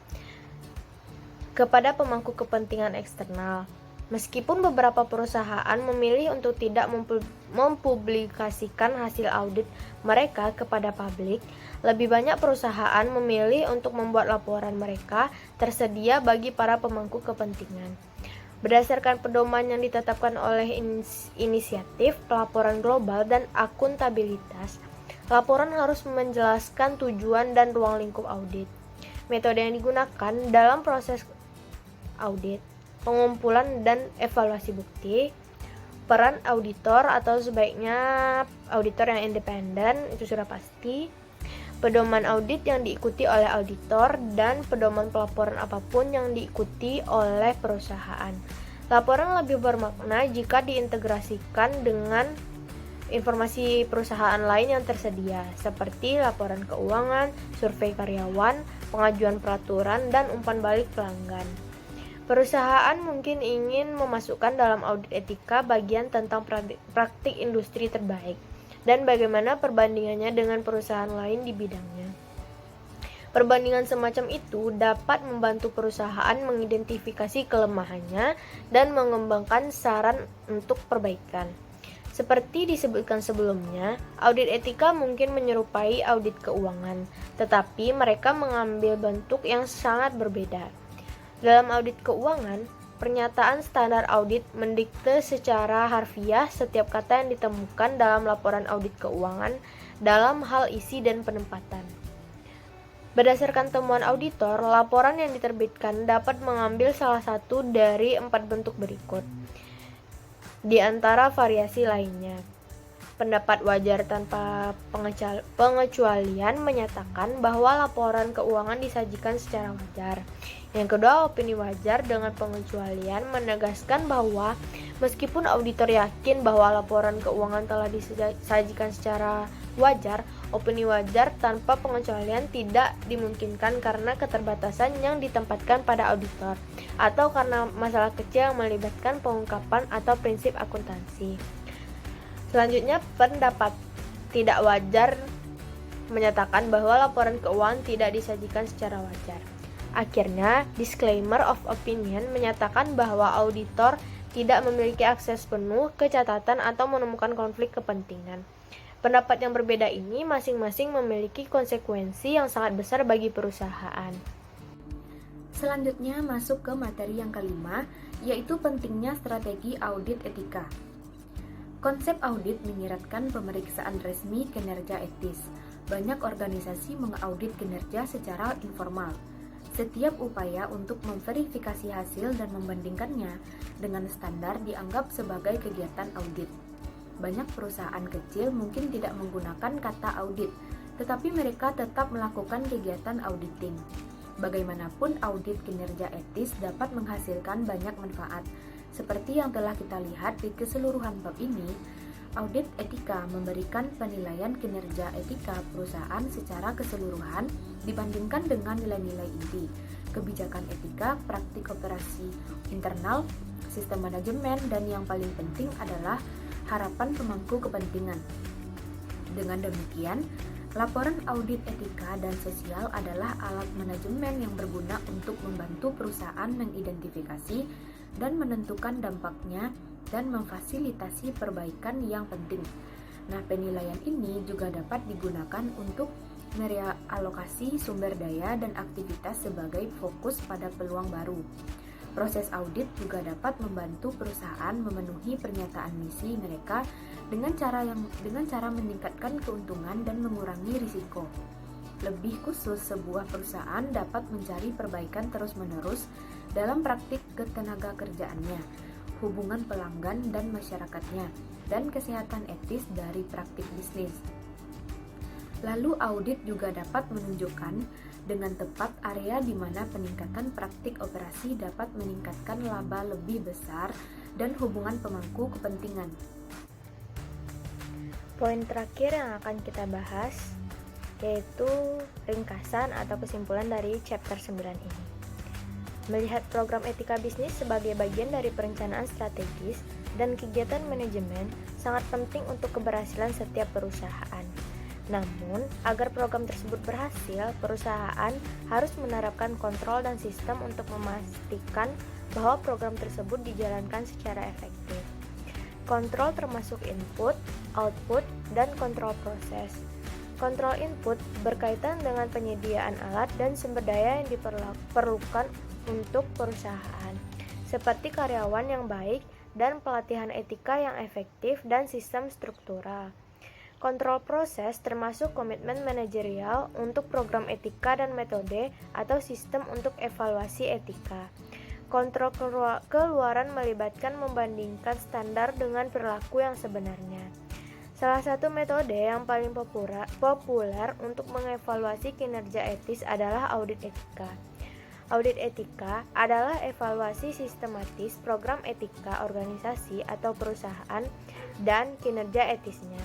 kepada pemangku kepentingan eksternal. Meskipun beberapa perusahaan memilih untuk tidak mempublikasikan hasil audit mereka kepada publik, lebih banyak perusahaan memilih untuk membuat laporan mereka tersedia bagi para pemangku kepentingan. Berdasarkan pedoman yang ditetapkan oleh inisiatif pelaporan global dan akuntabilitas, laporan harus menjelaskan tujuan dan ruang lingkup audit. Metode yang digunakan dalam proses audit, pengumpulan dan evaluasi bukti, peran auditor atau sebaiknya auditor yang independen, itu sudah pasti, pedoman audit yang diikuti oleh auditor, dan pedoman pelaporan apapun yang diikuti oleh perusahaan. Laporan lebih bermakna jika diintegrasikan dengan informasi perusahaan lain yang tersedia, seperti laporan keuangan, survei karyawan, pengajuan peraturan, dan umpan balik pelanggan. Perusahaan mungkin ingin memasukkan dalam audit etika bagian tentang praktik industri terbaik dan bagaimana perbandingannya dengan perusahaan lain di bidangnya. Perbandingan semacam itu dapat membantu perusahaan mengidentifikasi kelemahannya dan mengembangkan saran untuk perbaikan. Seperti disebutkan sebelumnya, audit etika mungkin menyerupai audit keuangan, tetapi mereka mengambil bentuk yang sangat berbeda. Dalam audit keuangan, pernyataan standar audit mendikte secara harfiah setiap kata yang ditemukan dalam laporan audit keuangan dalam hal isi dan penempatan. Berdasarkan temuan auditor, laporan yang diterbitkan dapat mengambil salah satu dari 4 bentuk berikut, di antara variasi lainnya. Pendapat wajar tanpa pengecualian menyatakan bahwa laporan keuangan disajikan secara wajar. Yang kedua, opini wajar dengan pengecualian menegaskan bahwa meskipun auditor yakin bahwa laporan keuangan telah disajikan secara wajar, opini wajar tanpa pengecualian tidak dimungkinkan karena keterbatasan yang ditempatkan pada auditor atau karena masalah kecil yang melibatkan pengungkapan atau prinsip akuntansi. Selanjutnya, pendapat tidak wajar menyatakan bahwa laporan keuangan tidak disajikan secara wajar. Akhirnya, disclaimer of opinion menyatakan bahwa auditor tidak memiliki akses penuh ke catatan atau menemukan konflik kepentingan. Pendapat yang berbeda ini masing-masing memiliki konsekuensi yang sangat besar bagi perusahaan. Selanjutnya masuk ke materi yang kelima, yaitu pentingnya strategi audit etika. Konsep audit menyiratkan pemeriksaan resmi kinerja etis. Banyak organisasi mengaudit kinerja secara informal. Setiap upaya untuk memverifikasi hasil dan membandingkannya dengan standar dianggap sebagai kegiatan audit. Banyak perusahaan kecil mungkin tidak menggunakan kata audit, tetapi mereka tetap melakukan kegiatan auditing. Bagaimanapun, audit kinerja etis dapat menghasilkan banyak manfaat. Seperti yang telah kita lihat di keseluruhan bab ini, audit etika memberikan penilaian kinerja etika perusahaan secara keseluruhan dibandingkan dengan nilai-nilai inti, kebijakan etika, praktik operasi internal, sistem manajemen, dan yang paling penting adalah harapan pemangku kepentingan. Dengan demikian, laporan audit etika dan sosial adalah alat manajemen yang berguna untuk membantu perusahaan mengidentifikasi dan menentukan dampaknya dan memfasilitasi perbaikan yang penting. Nah, penilaian ini juga dapat digunakan untuk merealokasi sumber daya dan aktivitas sebagai fokus pada peluang baru. Proses audit juga dapat membantu perusahaan memenuhi pernyataan misi mereka dengan cara meningkatkan keuntungan dan mengurangi risiko. Lebih khusus, sebuah perusahaan dapat mencari perbaikan terus-menerus dalam praktik ketenaga kerjaannya, hubungan pelanggan dan masyarakatnya, dan kesehatan etis dari praktik bisnis. Lalu audit juga dapat menunjukkan dengan tepat area di mana peningkatan praktik operasi dapat meningkatkan laba lebih besar dan hubungan pemangku kepentingan. Poin terakhir yang akan kita bahas yaitu ringkasan atau kesimpulan dari chapter 9 ini. Melihat program etika bisnis sebagai bagian dari perencanaan strategis dan kegiatan manajemen sangat penting untuk keberhasilan setiap perusahaan. Namun, agar program tersebut berhasil, perusahaan harus menerapkan kontrol dan sistem untuk memastikan bahwa program tersebut dijalankan secara efektif. Kontrol termasuk input, output, dan kontrol proses. Kontrol input berkaitan dengan penyediaan alat dan sumber daya yang diperlukan untuk perusahaan, seperti karyawan yang baik dan pelatihan etika yang efektif dan sistem struktural. Kontrol proses termasuk komitmen manajerial untuk program etika dan metode atau sistem untuk evaluasi etika. Kontrol keluaran melibatkan membandingkan standar dengan perilaku yang sebenarnya. Salah satu metode yang paling populer untuk mengevaluasi kinerja etis adalah audit etika. Audit etika adalah evaluasi sistematis program etika organisasi atau perusahaan dan kinerja etisnya.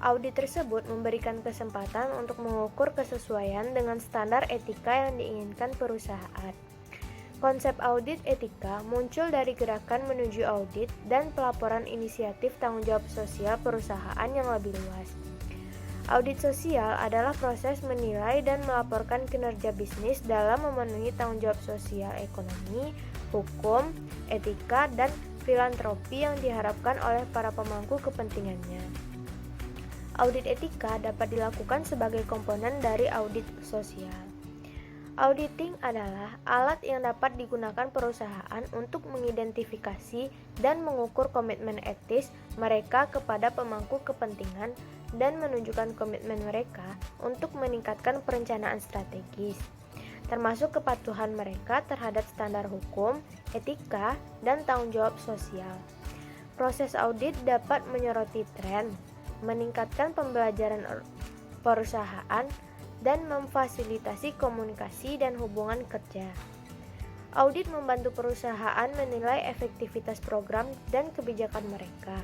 Audit tersebut memberikan kesempatan untuk mengukur kesesuaian dengan standar etika yang diinginkan perusahaan. Konsep audit etika muncul dari gerakan menuju audit dan pelaporan inisiatif tanggung jawab sosial perusahaan yang lebih luas. Audit sosial adalah proses menilai dan melaporkan kinerja bisnis dalam memenuhi tanggung jawab sosial ekonomi, hukum, etika, dan filantropi yang diharapkan oleh para pemangku kepentingannya. Audit etika dapat dilakukan sebagai komponen dari audit sosial. Auditing adalah alat yang dapat digunakan perusahaan untuk mengidentifikasi dan mengukur komitmen etis mereka kepada pemangku kepentingan dan menunjukkan komitmen mereka untuk meningkatkan perencanaan strategis, termasuk kepatuhan mereka terhadap standar hukum, etika, dan tanggung jawab sosial. Proses audit dapat menyoroti tren, meningkatkan pembelajaran perusahaan, dan memfasilitasi komunikasi dan hubungan kerja. Audit membantu perusahaan menilai efektivitas program dan kebijakan mereka,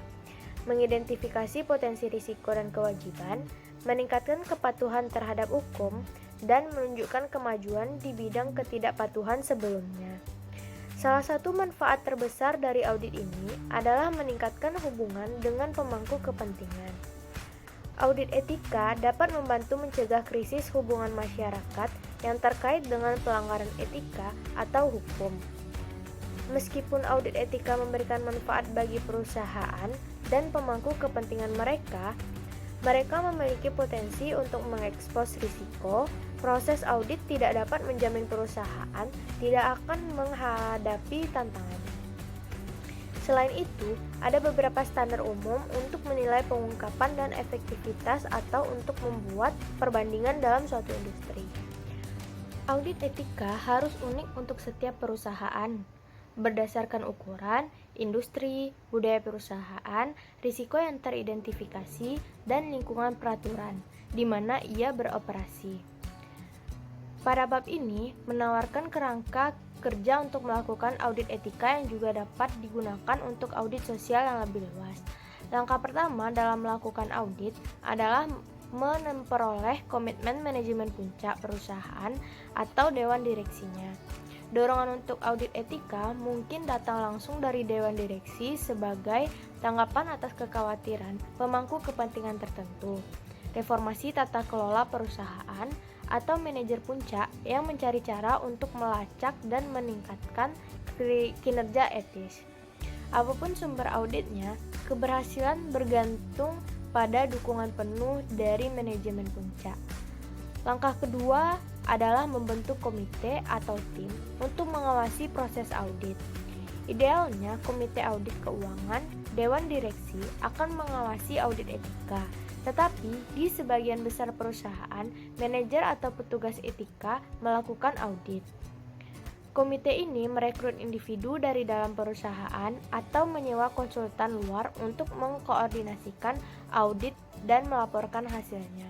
mengidentifikasi potensi risiko dan kewajiban, meningkatkan kepatuhan terhadap hukum, dan menunjukkan kemajuan di bidang ketidakpatuhan sebelumnya. Salah satu manfaat terbesar dari audit ini adalah meningkatkan hubungan dengan pemangku kepentingan. Audit etika dapat membantu mencegah krisis hubungan masyarakat yang terkait dengan pelanggaran etika atau hukum. Meskipun audit etika memberikan manfaat bagi perusahaan dan pemangku kepentingan mereka memiliki potensi untuk mengekspos risiko. Proses audit tidak dapat menjamin perusahaan tidak akan menghadapi tantangan. Selain itu, ada beberapa standar umum untuk menilai pengungkapan dan efektivitas atau untuk membuat perbandingan dalam suatu industri. Audit etika harus unik untuk setiap perusahaan, berdasarkan ukuran, industri, budaya perusahaan, risiko yang teridentifikasi, dan lingkungan peraturan di mana ia beroperasi. Pada bab ini, menawarkan kerangka kerja untuk melakukan audit etika yang juga dapat digunakan untuk audit sosial yang lebih luas. Langkah pertama dalam melakukan audit adalah memperoleh komitmen manajemen puncak perusahaan atau dewan direksinya. Dorongan untuk audit etika mungkin datang langsung dari dewan direksi sebagai tanggapan atas kekhawatiran pemangku kepentingan tertentu, reformasi tata kelola perusahaan, atau manajer puncak yang mencari cara untuk melacak dan meningkatkan kinerja etis. Apapun sumber auditnya, keberhasilan bergantung pada dukungan penuh dari manajemen puncak. Langkah kedua adalah membentuk komite atau tim untuk mengawasi proses audit. Idealnya, komite audit keuangan, dewan direksi akan mengawasi audit etika. Tetapi, di sebagian besar perusahaan, manajer atau petugas etika melakukan audit. Komite ini merekrut individu dari dalam perusahaan atau menyewa konsultan luar untuk mengkoordinasikan audit dan melaporkan hasilnya.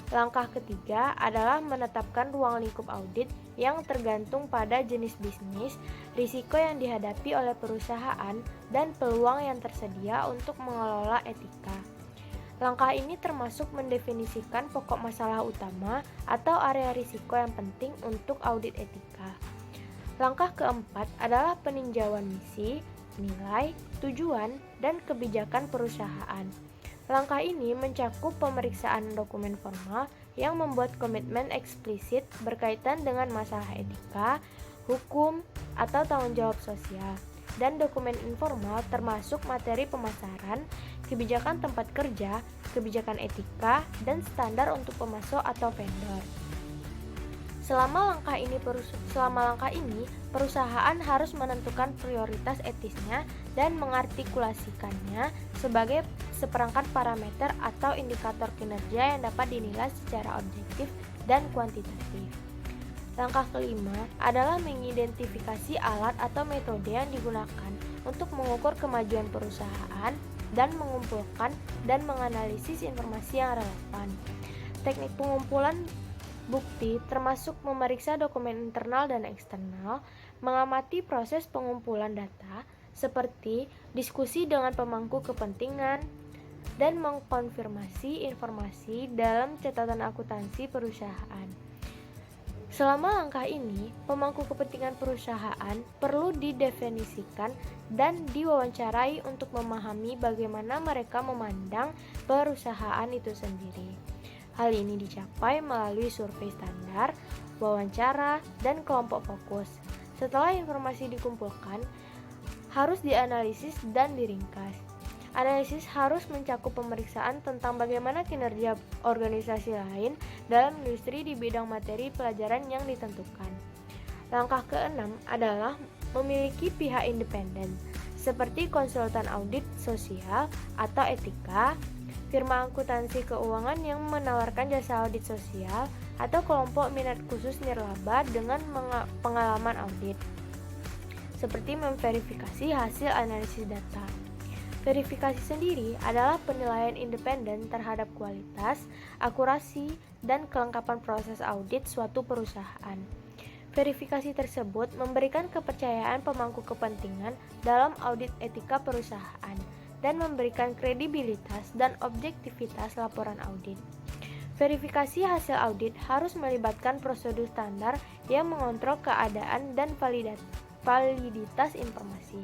Langkah ketiga adalah menetapkan ruang lingkup audit yang tergantung pada jenis bisnis, risiko yang dihadapi oleh perusahaan, dan peluang yang tersedia untuk mengelola etika. Langkah ini termasuk mendefinisikan pokok masalah utama atau area risiko yang penting untuk audit etika. Langkah keempat adalah peninjauan misi, nilai, tujuan, dan kebijakan perusahaan. Langkah ini mencakup pemeriksaan dokumen formal yang membuat komitmen eksplisit berkaitan dengan masalah etika, hukum, atau tanggung jawab sosial, dan dokumen informal termasuk materi pemasaran, kebijakan tempat kerja, kebijakan etika, dan standar untuk pemasok atau vendor. Selama langkah ini, perusahaan harus menentukan prioritas etisnya dan mengartikulasikannya sebagai seperangkat parameter atau indikator kinerja yang dapat dinilai secara objektif dan kuantitatif. Langkah kelima adalah mengidentifikasi alat atau metode yang digunakan untuk mengukur kemajuan perusahaan dan mengumpulkan dan menganalisis informasi yang relevan. Teknik pengumpulan bukti termasuk memeriksa dokumen internal dan eksternal, mengamati proses pengumpulan data seperti diskusi dengan pemangku kepentingan, dan mengkonfirmasi informasi dalam catatan akuntansi perusahaan. Selama langkah ini, pemangku kepentingan perusahaan perlu didefinisikan dan diwawancarai untuk memahami bagaimana mereka memandang perusahaan itu sendiri. Hal ini dicapai melalui survei standar, wawancara, dan kelompok fokus. Setelah informasi dikumpulkan, harus dianalisis dan diringkas. Analisis harus mencakup pemeriksaan tentang bagaimana kinerja organisasi lain dalam industri di bidang materi pelajaran yang ditentukan. Langkah keenam adalah memiliki pihak independen, seperti konsultan audit sosial atau etika, firma akuntansi keuangan yang menawarkan jasa audit sosial, atau kelompok minat khusus nirlaba dengan pengalaman audit, seperti memverifikasi hasil analisis data. Verifikasi sendiri adalah penilaian independen terhadap kualitas, akurasi, dan kelengkapan proses audit suatu perusahaan. Verifikasi tersebut memberikan kepercayaan pemangku kepentingan dalam audit etika perusahaan dan memberikan kredibilitas dan objektivitas laporan audit. Verifikasi hasil audit harus melibatkan prosedur standar yang mengontrol keadaan dan validitas informasi.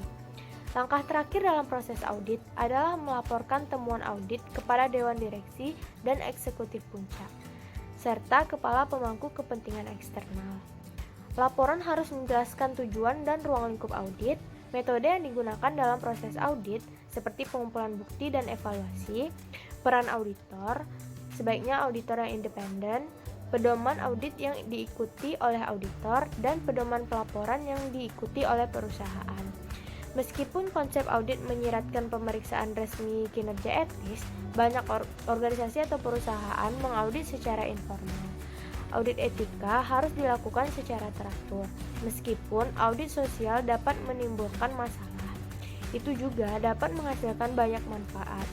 Langkah terakhir dalam proses audit adalah melaporkan temuan audit kepada Dewan Direksi dan Eksekutif Puncak, serta Kepala Pemangku Kepentingan Eksternal. Laporan harus menjelaskan tujuan dan ruang lingkup audit, metode yang digunakan dalam proses audit, seperti pengumpulan bukti dan evaluasi, peran auditor, sebaiknya auditor yang independen, pedoman audit yang diikuti oleh auditor, dan pedoman pelaporan yang diikuti oleh perusahaan. Meskipun konsep audit menyiratkan pemeriksaan resmi kinerja etis, banyak organisasi atau perusahaan mengaudit secara informal. Audit etika harus dilakukan secara teratur, meskipun audit sosial dapat menimbulkan masalah. Itu juga dapat menghasilkan banyak manfaat.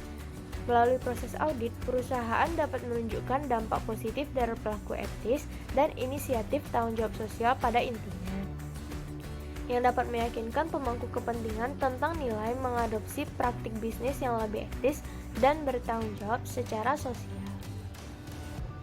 Melalui proses audit, perusahaan dapat menunjukkan dampak positif dari pelaku etis dan inisiatif tanggung jawab sosial pada intinya, yang dapat meyakinkan pemangku kepentingan tentang nilai mengadopsi praktik bisnis yang lebih etis dan bertanggung jawab secara sosial.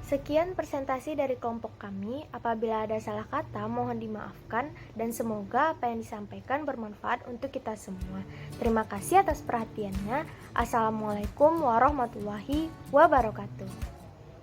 Sekian presentasi dari kelompok kami. Apabila ada salah kata, mohon dimaafkan, dan semoga apa yang disampaikan bermanfaat untuk kita semua. Terima kasih atas perhatiannya. Assalamualaikum warahmatullahi wabarakatuh.